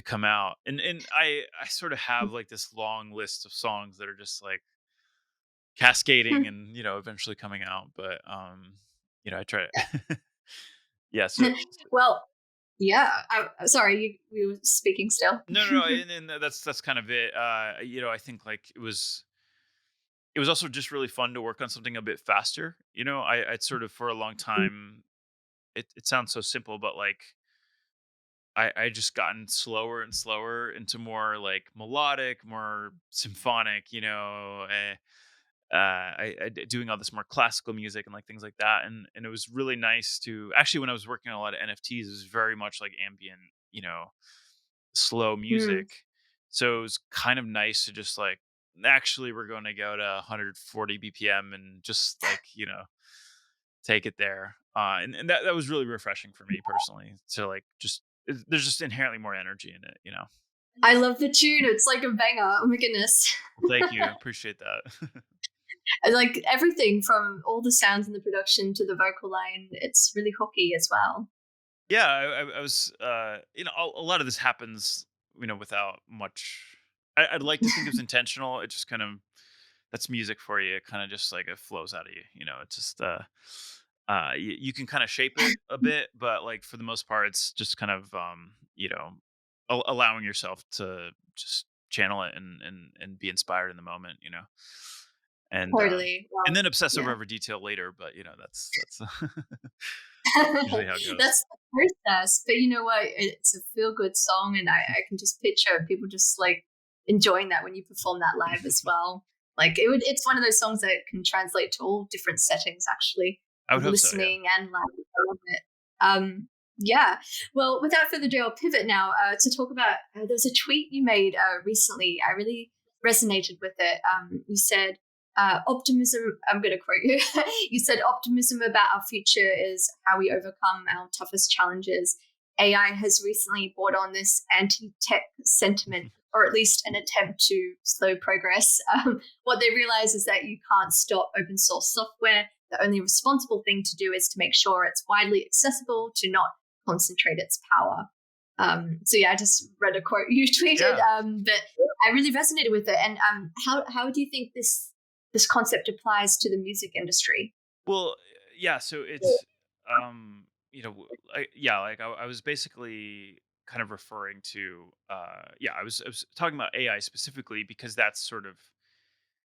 come out. And I sort of have like this long list of songs that are just like cascading and eventually coming out. But I try to yeah. Well, yeah. Sorry, you were speaking still. No, and that's kind of it. I think like it was also just really fun to work on something a bit faster. I'd sort of for a long time, it sounds so simple, but like I just gotten slower and slower into more like melodic, more symphonic, doing all this more classical music and like things like that. And it was really nice to actually, when I was working on a lot of NFTs, it was very much like ambient, slow Mm. music. So it was kind of nice to just like, actually, we're going to go to 140 BPM and just like, take it there. And that was really refreshing for me personally. To like just there's just inherently more energy in it. I love the tune. It's like a banger. Oh my goodness. Well, thank you. Appreciate that. I like everything from all the sounds in the production to the vocal line. It's really hooky as well. Yeah, I was, a lot of this happens, without much. I'd like to think it was intentional. It just kind of that's music for you. It kind of just like it flows out of you. You know, it's just you can kind of shape it a bit, but like for the most part, it's just kind of allowing yourself to just channel it and be inspired in the moment. And Totally. and Well, then obsess over yeah. every detail later. But that's usually how it goes. That's the process, but you know what? It's a feel good song, and I can just picture people just like enjoying that when you perform that live as well. Like it's one of those songs that can translate to all different settings, actually, I would of hope so. Yeah. listening and live. I love it. Yeah. Well, without further ado, I'll pivot now to talk about. There was a tweet you made recently. I really resonated with it. You said optimism, I'm going to quote you. You said optimism about our future is how we overcome our toughest challenges. AI has recently brought on this anti-tech sentiment, or at least an attempt to slow progress. What they realize is that you can't stop open source software. The only responsible thing to do is to make sure it's widely accessible, to not concentrate its power. So yeah, I just read a quote you tweeted, Yeah. but I really resonated with it. And how do you think this concept applies to the music industry? Well, yeah. So it's yeah, like I was basically kind of referring to yeah, I was talking about AI specifically because that's sort of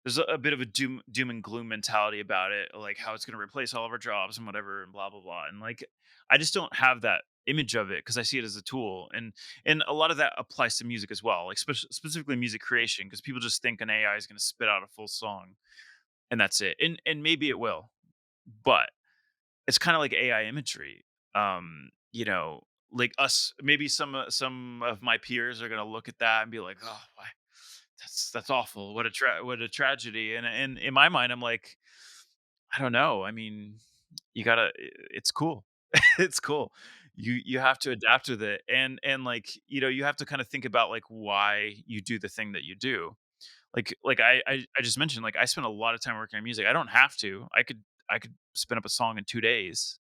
there's a bit of a doom and gloom mentality about it, like how it's going to replace all of our jobs and whatever and blah blah blah. And like I just don't have that image of it because I see it as a tool, and a lot of that applies to music as well, like specifically music creation, because people just think an AI is going to spit out a full song and that's it, and maybe it will, but it's kind of like AI imagery. Like us, maybe some of my peers are gonna look at that and be like, "Oh, why? That's awful. What a tragedy." And in my mind, I'm like, I don't know. I mean, it's cool. It's cool. You have to adapt with it, and like you have to kind of think about like why you do the thing that you do. I just mentioned, like, I spend a lot of time working on music. I don't have to. I could spin up a song in 2 days,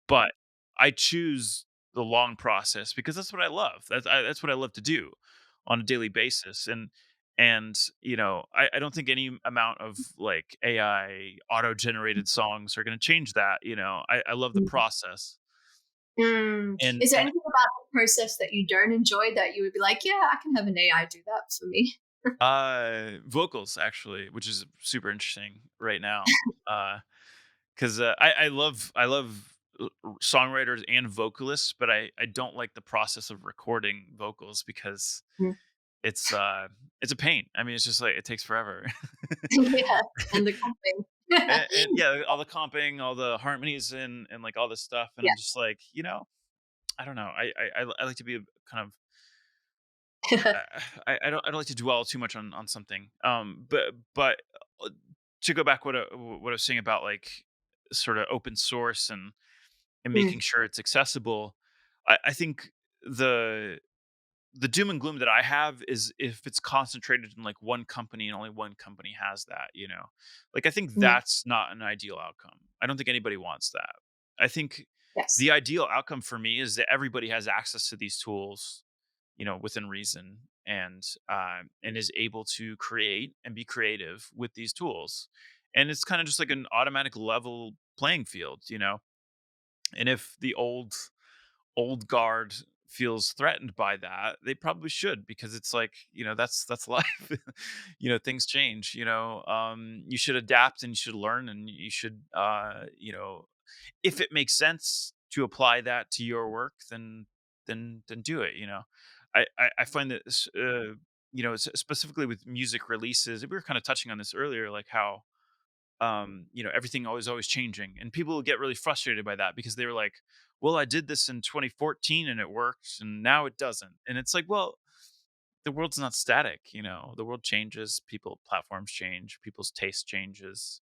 but I choose the long process because that's what I love. That's what I love to do on a daily basis, and I don't think any amount of, like, AI auto-generated songs are gonna change that. I love the process, and Is there and anything about the process that you don't enjoy that you would be like, yeah, I can have an AI do that for me? vocals actually, which is super interesting right now. 'Cause I love songwriters and vocalists, but I don't like the process of recording vocals because Mm. it's, uh it's a pain. I mean, it's just like it takes forever. Yeah, and the comping. And yeah, all the comping, all the harmonies and, like, all this stuff, and Yeah. I'm just like, I don't know. I like to be kind of I don't like to dwell too much on something. But uh, to go back what I was saying about like sort of open source and Mm, making sure it's accessible, I think the the doom and gloom that I have is if it's concentrated in like one company and only one company has that. Like I think mm, that's not an ideal outcome. I don't think anybody wants that. I think yes. the ideal outcome for me is that everybody has access to these tools, within reason, and is able to create and be creative with these tools. And it's kind of just like an automatic level playing field. And if the old guard feels threatened by that, they probably should, because it's like, that's life. Things change. You should adapt and you should learn and you should if it makes sense to apply that to your work, then do it. I find that specifically with music releases, we were kind of touching on this earlier, like how everything always changing, and people get really frustrated by that because they were like, well, I did this in 2014 and it worked and now it doesn't. And it's like, well, the world's not static. The world changes, platforms change, people's taste changes.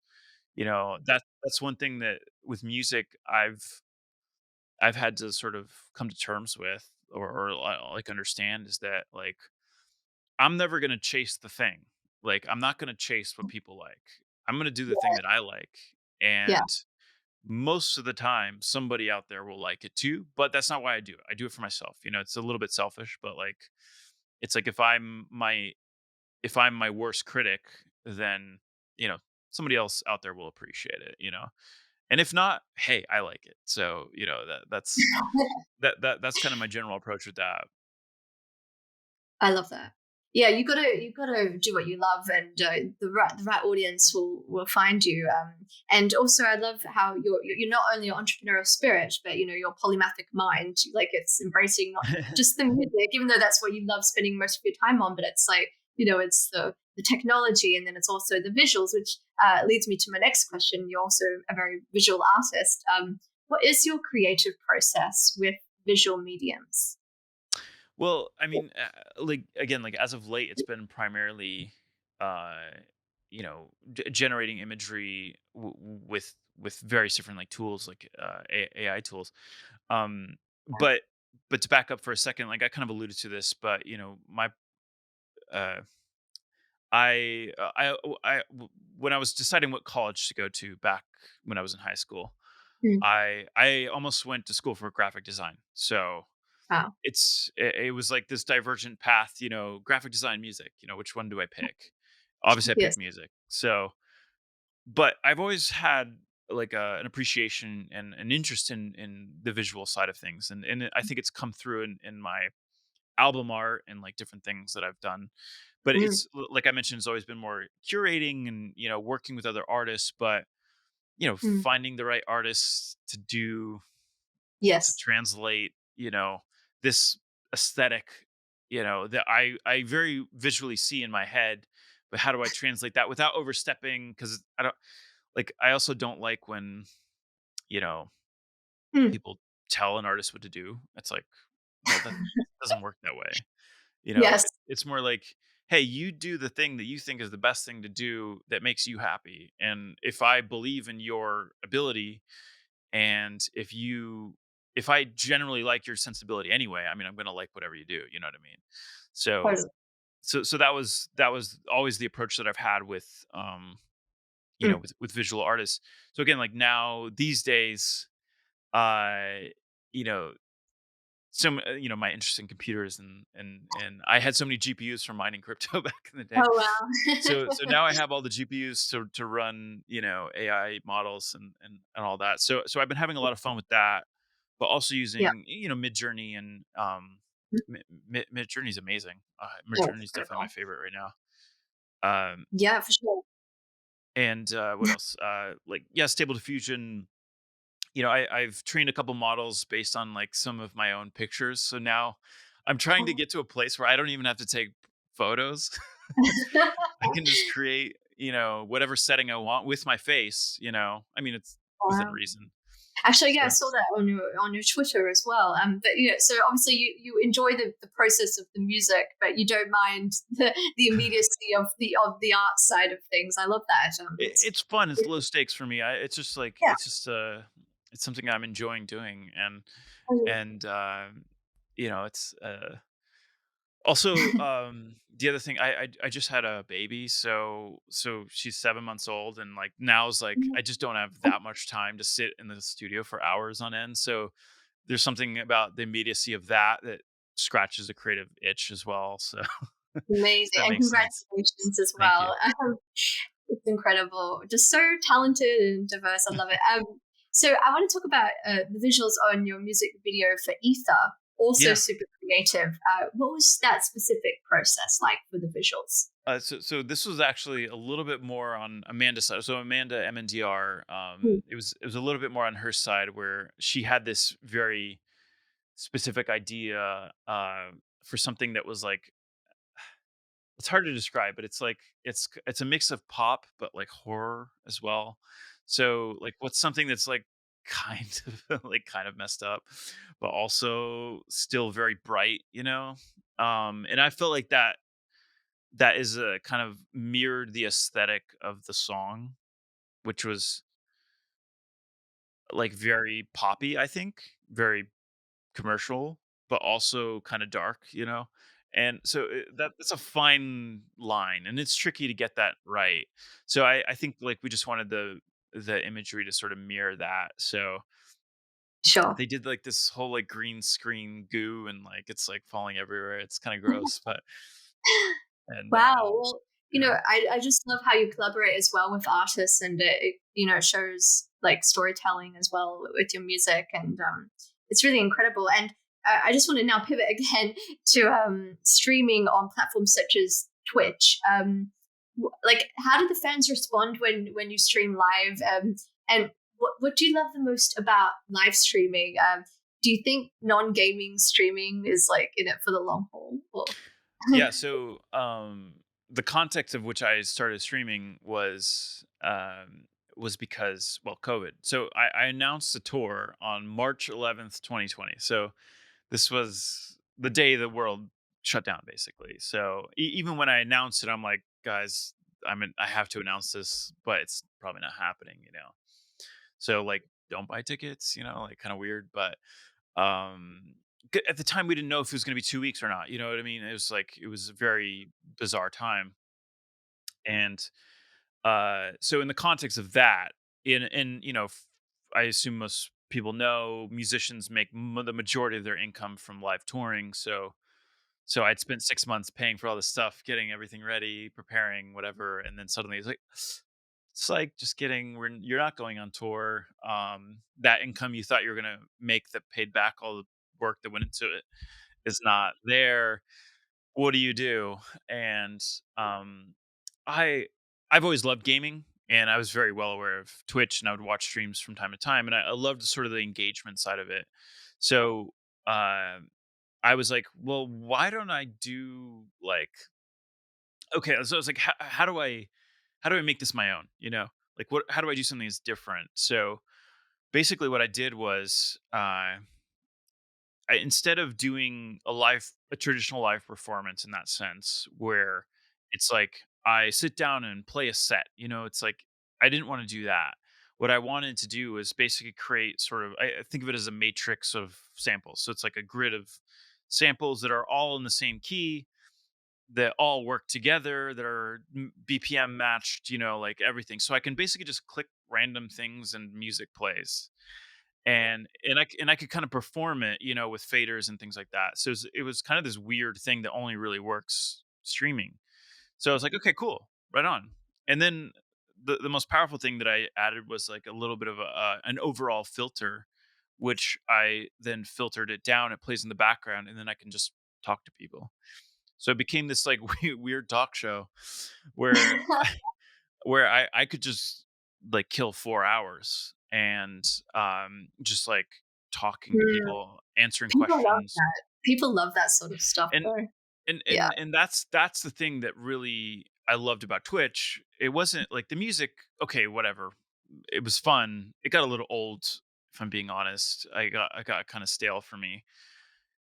That's one thing that with music I've had to sort of come to terms with, or like understand, is that like I'm never gonna chase the thing. Like I'm not gonna chase what people like. I'm gonna do the thing that I like. Yeah. And most of the time somebody out there will like it too, but that's not why I do it. I do it for myself. It's a little bit selfish, but like it's like if I'm my worst critic, then, you know, somebody else out there will appreciate it, And if not, hey, I like it. So, that's kind of my general approach with that. I love that. Yeah, you gotta do what you love, and the right audience will find you. And also, I love how you're not only your entrepreneurial spirit, but your polymathic mind. Like it's embracing not just the music, even though that's what you love spending most of your time on, but it's like it's the technology, and then it's also the visuals, which leads me to my next question. You're also a very visual artist. What is your creative process with visual mediums? Well, I mean, like again, like as of late, it's been primarily, uh, generating imagery with various different like tools, like AI tools. Um, but but to back up for a second, like I kind of alluded to this, but my uh, when I was deciding what college to go to back when I was in high school, Mm. I almost went to school for graphic design. So Wow. it was like this divergent path, graphic design, music, which one do I pick? Obviously I Yes. picked music. So, but I've always had like an appreciation and an interest in the visual side of things. And I think it's come through in my album art and like different things that I've done. But Mm, like I mentioned, it's always been more curating and, working with other artists, but, mm. finding the right artists to Yes. translate, this aesthetic, that I very visually see in my head, but how do I translate that without overstepping? Because I also don't like when, you know, Mm. people tell an artist what to do. It's like, well, that doesn't work that way. Yes. It's more like, hey, you do the thing that you think is the best thing to do that makes you happy. And if I believe in your ability, and if I generally like your sensibility anyway, I mean, I'm gonna like whatever you do. You know what I mean? So Totally. so that was always the approach that I've had with Mm. with visual artists. So again, like now these days, uh, you know, my interest in computers and I had so many GPUs from mining crypto back in the day. Oh, wow. So now I have all the GPUs to run, AI models and all that. So I've been having a lot of fun with that, but also Yeah. using, Midjourney and Mm. Midjourney is amazing. Yeah, Midjourney it's is definitely my incredible. favorite right now. Um, Yeah, for sure. and what else? Like yeah, Stable Diffusion. I've trained a couple models based on like some of my own pictures. So now I'm trying to Oh. get to a place where I don't even have to take photos. I can just create, whatever setting I want with my face. I mean, it's within Wow. reason. Actually, yeah, I So saw that on your Twitter as well. But so obviously you enjoy the process of the music, but you don't mind the immediacy of the art side of things. I love that. it's fun. It's low stakes for me. It's just like, Yeah. it's something I'm enjoying doing. And, it's, also, the other thing, I just had a baby, so she's 7 months old, and, like, now's, like, I just don't have that much time to sit in the studio for hours on end, so there's something about the immediacy of that scratches a creative itch as well, so if Amazing, that and makes sense. congratulations as Thank you. well. It's incredible, just so talented and diverse. I love it. So I want to talk about the visuals on your music video for Ether. Also Yeah. super creative. What was that specific process like for the visuals? So this was actually a little bit more on Amanda's side. So Amanda MNDR, Mm. it was a little bit more on her side where she had this very specific idea for something that was like, it's hard to describe, but it's like it's a mix of pop but like horror as well. So like what's something that's like kind of like kind of messed up, but also still very bright, and I felt like that is a kind of mirrored the aesthetic of the song, which was like very poppy, I think, very commercial, but also kind of dark. And so that's a fine line, and it's tricky to get that right. So I think like we just wanted the imagery to sort of mirror that. So Sure. they did like this whole like green screen goo, and like it's like falling everywhere. It's kind of gross, but and Wow. Well, I just love how you collaborate as well with artists, and it shows like storytelling as well with your music, and it's really incredible. And I just want to now pivot again to streaming on platforms such as Twitch. Like, how do the fans respond when you stream live? And what do you love the most about live streaming? Do you think non-gaming streaming is like in it for the long haul? Or Yeah, so the context of which I started streaming was because, well, COVID. So I announced a tour on March 11th, 2020. So this was the day the world shut down, basically. So even when I announced it, I'm like, guys, I have to announce this, but it's probably not happening. So like, don't buy tickets, like kind of weird, but at the time we didn't know if it was going to be 2 weeks or not. You know what I mean? It was a very bizarre time. And so in the context of that, I assume most people know musicians make the majority of their income from live touring. So I'd spent 6 months paying for all this stuff, getting everything ready, preparing, whatever, and then suddenly it's like, just kidding. You're not going on tour. That income you thought you were gonna make that paid back all the work that went into it is not there. What do you do? And I I've always loved gaming, and I was very well aware of Twitch, and I would watch streams from time to time, and I loved sort of the engagement side of it. So uh, I was like, well, why don't I do like, okay? So I was like, how do I make this my own? Like, what? How do I do something that's different? So basically, what I did was, instead of doing a traditional live performance in that sense, where it's like I sit down and play a set. It's like I didn't want to do that. What I wanted to do was basically create sort of, I think of it as a matrix of samples. So it's like a grid of samples that are all in the same key, that all work together, that are BPM matched, like everything. So I can basically just click random things and music plays. And I could kind of perform it, with faders and things like that. So it was kind of this weird thing that only really works streaming. So I was like, okay, cool, right on. And then the most powerful thing that I added was like a little bit of an overall filter, which I then filtered it down. It plays in the background, and then I can just talk to people. So it became this like weird talk show where I could just like kill 4 hours and just like talking to Hmm, people, answering people love questions. that. People love that sort of stuff, and though. and Yeah. and and that's the thing that really I loved about Twitch. It wasn't like the music, okay, whatever. It was fun. It got a little old, if I'm being honest. I got kind of stale for me.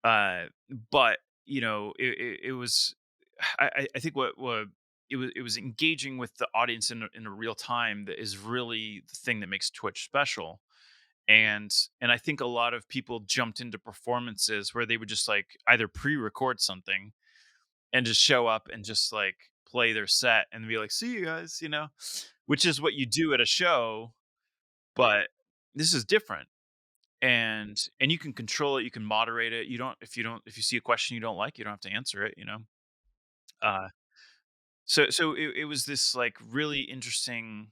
Uh but it was, I think what it was engaging with the audience in a real time that is really the thing that makes Twitch special. And I think a lot of people jumped into performances where they would just like either pre-record something and just show up and just like play their set and be like, see you guys, which is what you do at a show. But this is different. And you can control it, you can moderate it. If you see a question you don't like, you don't have to answer it. uh so it was this like really interesting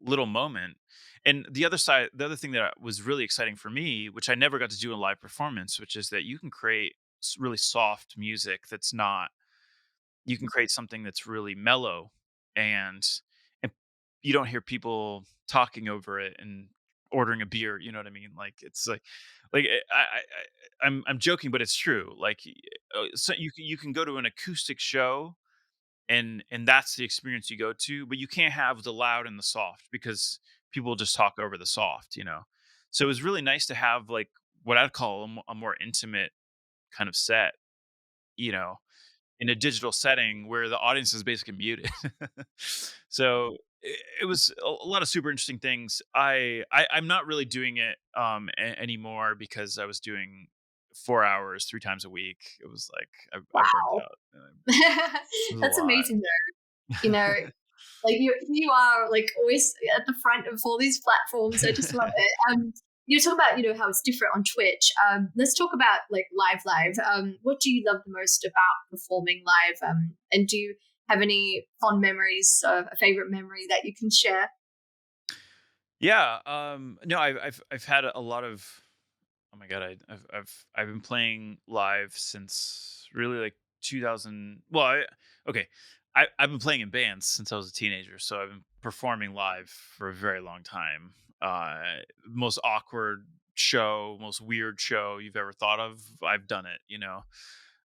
little moment. And the other thing that was really exciting for me, which I never got to do in live performance, which is that you can create really soft music that's not, you can create something that's really mellow, and and you don't hear people talking over it and ordering a beer. You know what I mean? Like it's like I'm joking, but it's true. Like so you can go to an acoustic show, and that's the experience you go to, but you can't have the loud and the soft because people just talk over the soft. So it was really nice to have like what I'd call a more intimate kind of set, you know in a digital setting where the audience is basically muted. So it was a lot of super interesting things. I'm not really doing it anymore because I was doing 4 hours 3 times a week. It was like I burned Wow. out. It was a That's lot. amazing, though. You know, like you are like always at the front of all these platforms. I just love it. You're talking about how it's different on Twitch. Let's talk about like live. What do you love the most about performing live? And do you have any fond memories, a favorite memory that you can share? Yeah, no, I've had a lot of. Oh my god, I've been playing live since really like 2000. Well, okay, I've been playing in bands since I was a teenager, so I've been performing live for a very long time. Most awkward show, most weird show you've ever thought of, I've done it.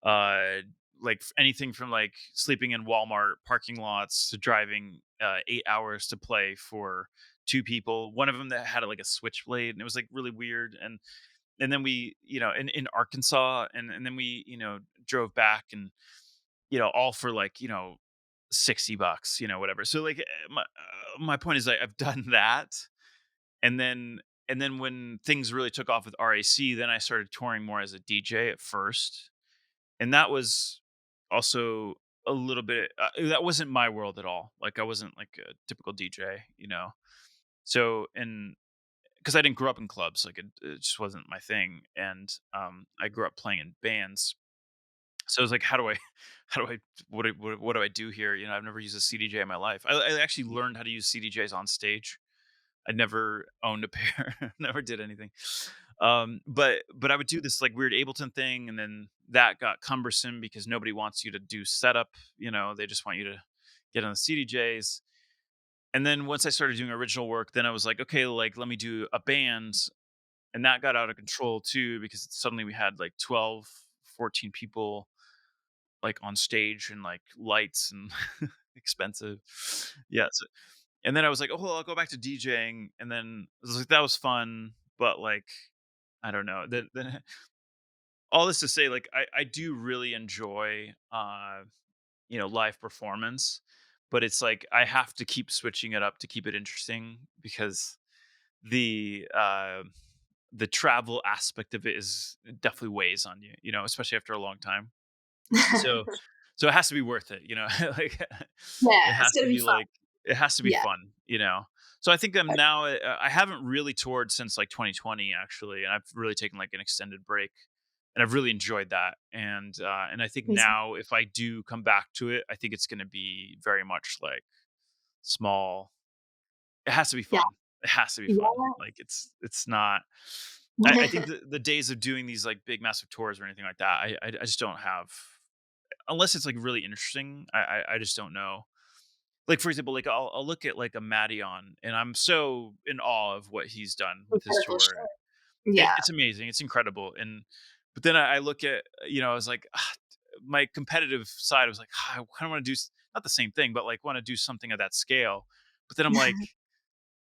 Uh, like anything from like sleeping in Walmart parking lots to driving 8 hours to play for two people. One of them that had like a switchblade, and it was like really weird. And then we, in Arkansas, and then we, drove back, and all for like, $60, whatever. So like my point is, like, I've done that, and then when things really took off with RAC, then I started touring more as a DJ at first, and that was also a little bit that wasn't my world at all. Like I wasn't like a typical DJ, so, and because I didn't grow up in clubs, like it just wasn't my thing, and I grew up playing in bands. So I was like, how do I, how do I, what do I do here? I've never used a CDJ in my life. I actually learned how to use CDJs on stage. I never owned a pair, never did anything. But I would do this like weird Ableton thing, and then that got cumbersome because nobody wants you to do setup. They just want you to get on the CDJs. And then once I started doing original work, then I was like, okay, like let me do a band, and that got out of control too because suddenly we had like 12, 14 people like on stage, and like lights and expensive. Yeah. And then I was like, oh, well, I'll go back to DJing. And then I was like, that was fun. But like, I don't know. Then all this to say, like, I do really enjoy, live performance, but it's like I have to keep switching it up to keep it interesting because the, the travel aspect of it is it definitely weighs on you, especially after a long time. So so it has to be worth it, like it Yeah, it's has gonna to be be fun. like it has to be Yeah. fun. So I think I'm now I haven't really toured since like 2020 actually, and I've really taken like an extended break, and I've really enjoyed that. And I think Amazing. now if I do come back to it, I think it's going to be very much like small. It has to be Yeah. fun. It has to be fun. Like it's not. I think Yeah. the days of doing these like big massive tours or anything like that, I just don't have, unless it's like really interesting. I just don't know. Like for example, like I'll look at like a Madeon, and I'm so in awe of what he's done with his Incredible tour. show. Yeah. It's amazing. It's incredible. And but then I look at, I was like, my competitive side was like, I kind of want to do not the same thing, but like want to do something of that scale. But then I'm like,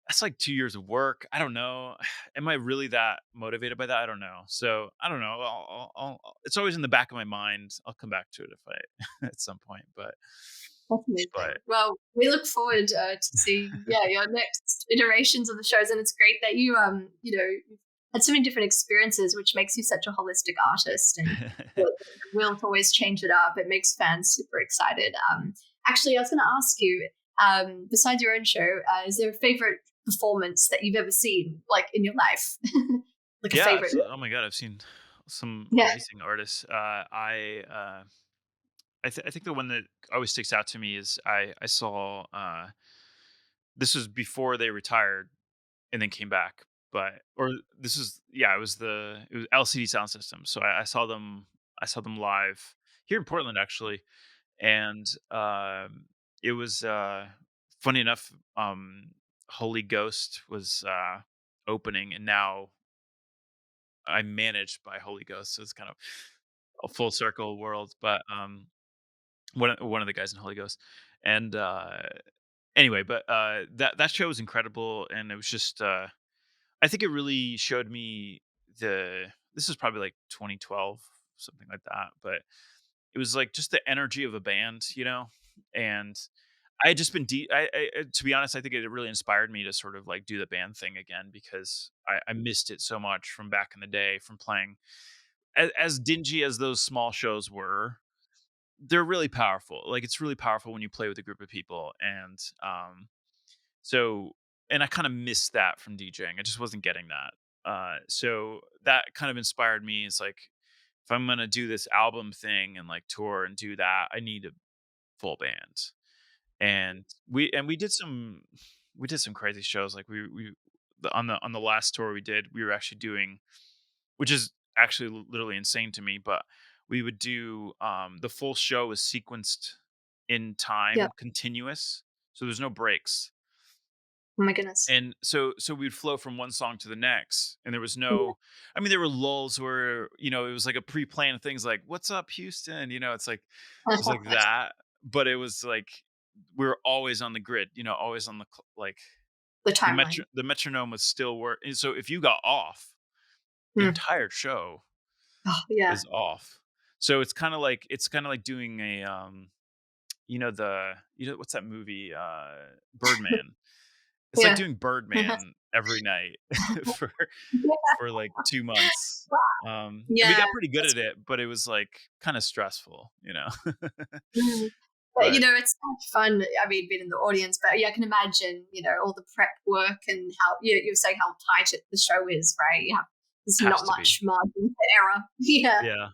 that's like 2 years of work. I don't know. Am I really that motivated by that? I don't know. So I don't know. It's always in the back of my mind. I'll come back to it if I at some point. That's amazing. But Well, we look forward to seeing, yeah, your next iterations of the shows, and it's great that you've had so many different experiences, which makes you such a holistic artist, and the will to always change it up. It makes fans super excited. Actually, I was going to ask you, besides your own show, is there a favorite performance that you've ever seen, like in your life, like a yeah, favorite? absolutely. Oh my god, I've seen some Yeah, amazing artists. I think the one that always sticks out to me is I saw this was before they retired and then came back, but or this was, yeah, it was LCD Sound System. So I saw them live here in Portland actually, and it was funny enough. Holy Ghost was opening, and now I'm managed by Holy Ghost, so it's kind of a full circle world. But one of the guys in Holy Ghost, and anyway, but that show was incredible, and it was just I think it really showed me the. This was probably like 2012, something like that, but it was like just the energy of a band, and I had just been to be honest, I think it really inspired me to sort of like do the band thing again because I missed it so much from back in the day from playing. As dingy as those small shows were, they're really powerful. Like it's really powerful when you play with a group of people, and so and I kind of missed that from DJing. I just wasn't getting that. So that kind of inspired me. It's like if I'm gonna do this album thing and like tour and do that, I need to full band. And we did some crazy shows. Like on the last tour we did, we were actually doing, which is actually literally insane to me, but we would do the full show was sequenced in Yeah. time, continuous. So there's no breaks. Oh my goodness. And so we'd flow from one song to the next, and there was Yeah. no, I mean, there were lulls where, it was like a pre-planned things like, "What's up, Houston?" It's like it was like that, but it was like we were always on the grid, always on the like The the timeline. metronome was still work. And so if you got off, the Mm. entire show Oh, yeah. is off. So it's kind of like doing a what's that movie, Birdman. It's like Yeah. doing Birdman every night for like 2 months. And we Yeah. got pretty good That's at it, but it was, like, kinda stressful, mm. But, But it's kind of fun. I mean, being in the audience, but yeah, I can imagine, all the prep work and how you're saying how tight the show is, right? Yeah. There's has not to be. much margin for error. Yeah. Yeah.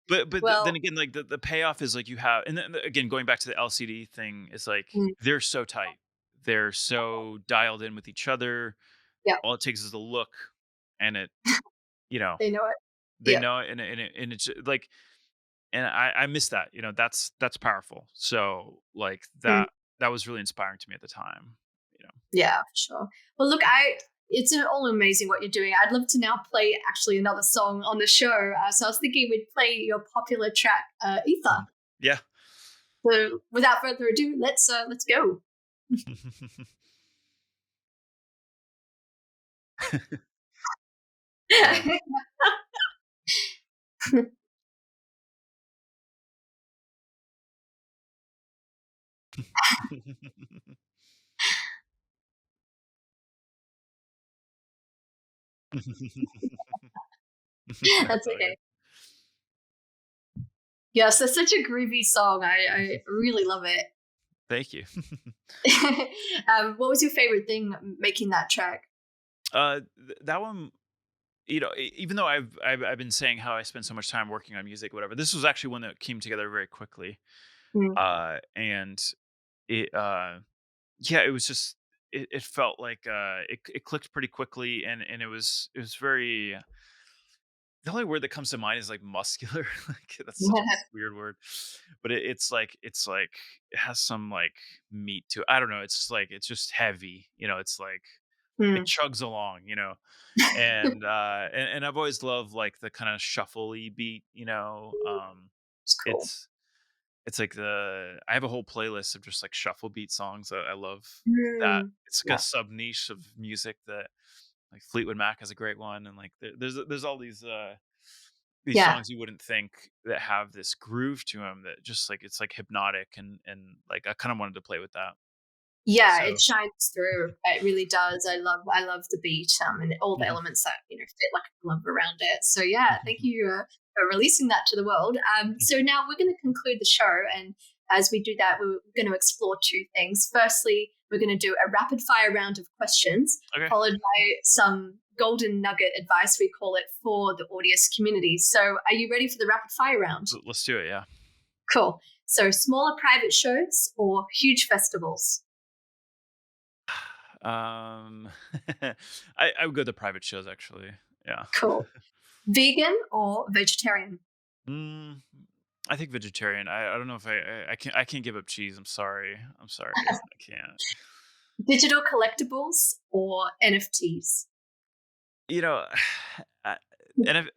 But then Well, again, like, the payoff is, like, you have, and then again, going back to the LCD thing, is like, mm, they're so tight. They're so dialed in with each other. yeah, All it takes is a look, and you know, they know it. they Yeah. know it, and it's like, and I miss that, that's powerful. So, like, Mm. that was really inspiring to me at the time, you know? Yeah, for sure. Well, look, it's all amazing what you're doing. I'd love to now play actually another song on the show. So I was thinking we'd play your popular track, Ether. Mhm. Yeah. So without further ado, let's go. Yeah. That's That's all okay. good. Yes, that's such a groovy song. I really love it. Thank you. What was your favorite thing making that track? That one, even though I've been saying how I spend so much time working on music, whatever, this was actually one that came together very quickly. Mm. And it, yeah, it was just, it felt like, it clicked pretty quickly, and it was very, the only word that comes to mind is like muscular. Like, that's such a weird word, but it's like it has some like meat to it. I don't know. It's just like, it's just heavy. It's like it Mm. chugs along. And I've always loved like the kind of shuffly beat. It's cool. It's it's like I have a whole playlist of just like shuffle beat songs. I love that. Mm. It's like a Yeah. sub niche of music that, like, Fleetwood Mac has a great one, and like there's all these Yeah. songs you wouldn't think that have this groove to them, that just like, it's like hypnotic, and like I kind of wanted to play with that. Yeah, it So shines through. It really does. I love the beat and all the mhm. elements that fit like a glove around it. So yeah, thank you for releasing that to the world. So now we're going to conclude the show, and as we do that, we're going to explore two things. Firstly, we're going to do a rapid fire round of questions, Okay, followed by some golden nugget advice, we call it, for the audience community. So are you ready for the rapid fire round? let's do it. Yeah. Cool. So smaller private shows or huge festivals? um I would go to private shows, actually. Yeah. Cool. Vegan or vegetarian? mm, I think vegetarian. I don't know if I can't give up cheese. I'm sorry, I can't. Digital collectibles or NFTs? You know, I, and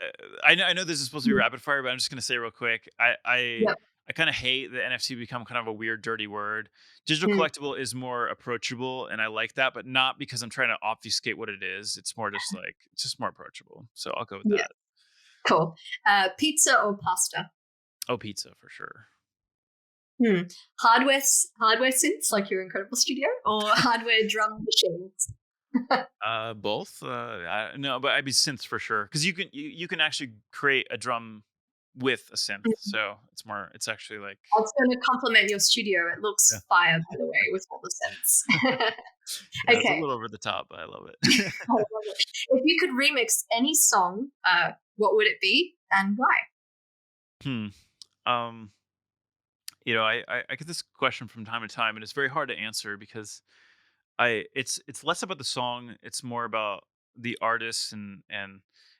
I know this is supposed to be Mm. rapid fire, but I'm just gonna say real quick. I Yep. I kind of hate that NFT become kind of a weird, dirty word. Digital Mm. collectible is more approachable, and I like that, but not because I'm trying to obfuscate what it is. It's more just like, it's just more approachable. So I'll go with Yeah. that. Cool. Pizza or pasta? Oh, pizza for sure. Hmm. Hardware synths like your incredible studio, or hardware drum machines? Both. No, but I'd be synths for sure, because you can actually create a drum with a synth. Mm. So it's more. It's actually like, I was going to compliment your studio. It yeah, looks fire, by the way, with all the synths. yeah. It's a Okay. little over the top, but I love I it. love it. If you could remix any song, what would it be and why? Hmm. Um. I get this question from time to time, and it's very hard to answer because it's less about the song, it's more about the artist, and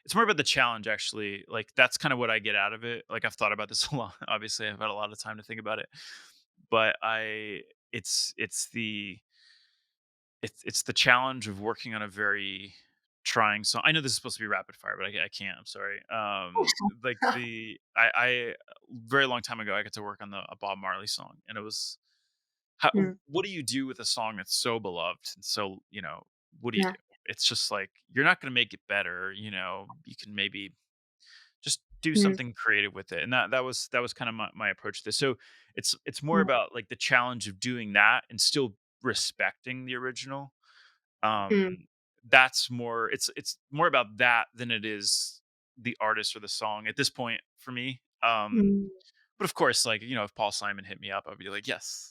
it's more about the challenge actually. Like that's kind of what I get out of it. Like I've thought about this a lot. Obviously, I've had a lot of time to think about it. But it's the it's the challenge of working on a very trying song. I know this is supposed to be rapid fire, but I can't. I'm sorry. Like I very long time ago, I got to work on a Bob Marley song, and it was how Mm, what do you do with a song that's so beloved and so, what do you yeah. do? It's just like you're not gonna make it better, you can maybe just do Mm, something creative with it. And that was kind of my approach to this. So it's more mm, about like the challenge of doing that and still respecting the original. mm, That's more it's more about that than it is the artist or the song at this point for me. mm. But of course, like, if Paul Simon hit me up, I'd be like, yes.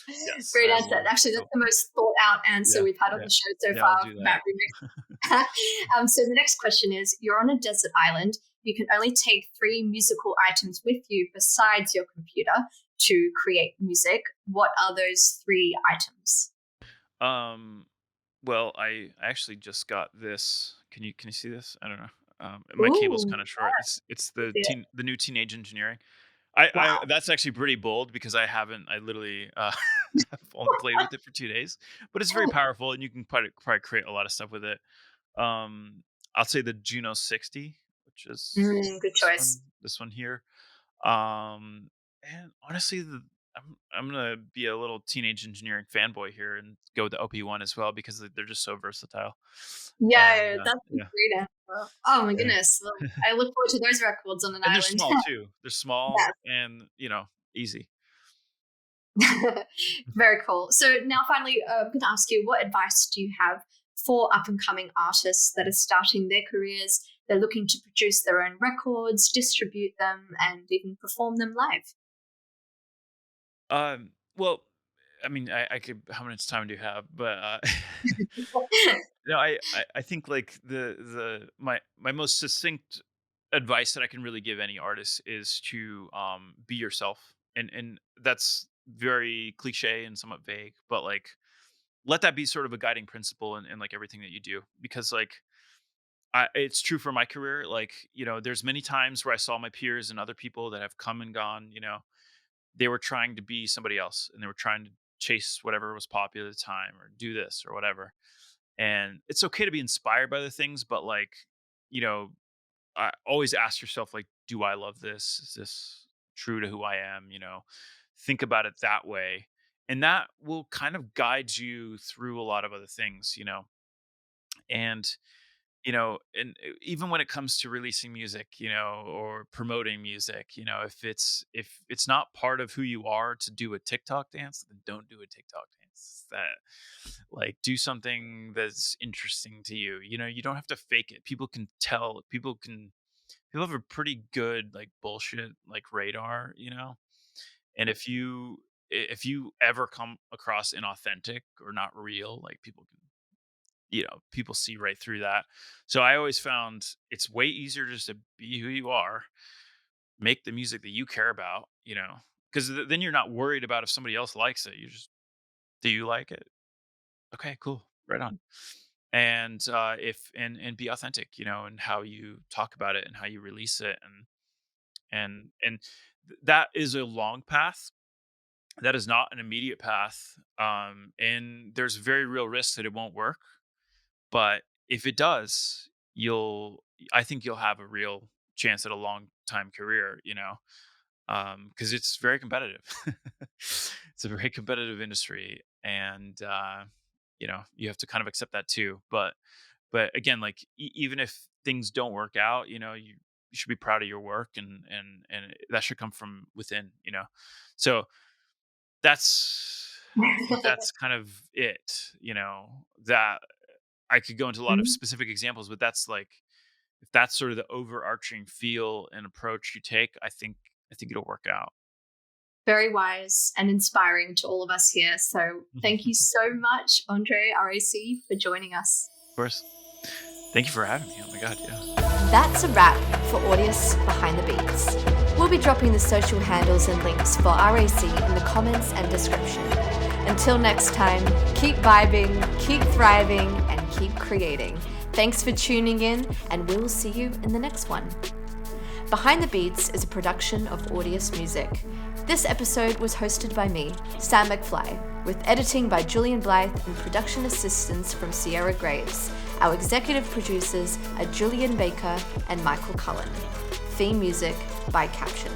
Yes, Great I answer. will Actually, that's go. the most thought out answer Yeah, we've had on yeah, the show so yeah, I'll far do that. about remix. So the next question is: you're on a desert island. You can only take three musical items with you besides your computer to create music. What are those three items? Um, well, I actually just got this. Can you see this? I don't know. My cable's Ooh, kind of short. It's I see it. the new teenage engineering. I Wow. that's actually pretty bold because I literally have only played with it for 2 days, but it's very powerful and you can probably create a lot of stuff with it. Um, I'll say the Juno 60, which is Good this choice. one here. Um, and honestly, I'm gonna be a little teenage engineering fanboy here and go with the OP1 as well because they're just so versatile. And Yeah, that's a yeah, great answer. Oh my yeah, goodness. Well, I look forward to those records on an and they're island. small too. They're small Yes. and easy. Very cool. So now, finally, I'm going to ask you, what advice do you have for up and coming artists that are starting their careers? They're looking to produce their own records, distribute them, and even perform them live. Well, I mean, I could. How much time do you have? But no, I think like my most succinct advice that I can really give any artist is to be yourself, and that's very cliche and somewhat vague, but like let that be sort of a guiding principle in like everything that you do because like it's true for my career. Like there's many times where I saw my peers and other people that have come and gone. They were trying to be somebody else and they were trying to chase whatever was popular at the time or do this or whatever. And it's okay to be inspired by the things, but like, you know, I always ask yourself, like, do I love this? Is this true to who I am? Think about it that way. And that will kind of guide you through a lot of other things. And even when it comes to releasing music, or promoting music, if it's not part of who you are to do a TikTok dance, then don't do a TikTok dance. That like do something that's interesting to you. You don't have to fake it. People can tell. People have a pretty good like bullshit like radar. And if you ever come across inauthentic or not real, like people see right through that. So I always found it's way easier just to be who you are, make the music that you care about, because then you're not worried about if somebody else likes it. You just, do you like it? Okay, cool, right on. And if and be authentic, and how you talk about it and how you release it, and that is a long path. That is not an immediate path, and there's very real risk that it won't work. But if it does, I think you'll have a real chance at a long time career, because it's very competitive. It's a very competitive industry, and you have to kind of accept that too. But again, like even if things don't work out, you should be proud of your work, and that should come from within. So that's kind of it. That I could go into a lot of Mhm. specific examples, but that's like if that's sort of the overarching feel and approach you take, I think it'll work out. Very wise and inspiring to all of us here. So thank you Of so much, Andre RAC, for joining us. course. Thank you for having me. Oh my god, yeah. That's a wrap for Audius Behind the Beats. We'll We'll be dropping the social handles and links for RAC in the comments and description. Until next time, keep vibing, keep thriving, and keep creating. Thanks for tuning in, and we'll see you in the next one. Behind the Beats is a production of Audius Music. This episode was hosted by me, Sam McFly, with editing by Julian Blythe and production assistance from Sierra Graves. Our executive producers are Julian Baker and Michael Cullen. Theme music by Caption.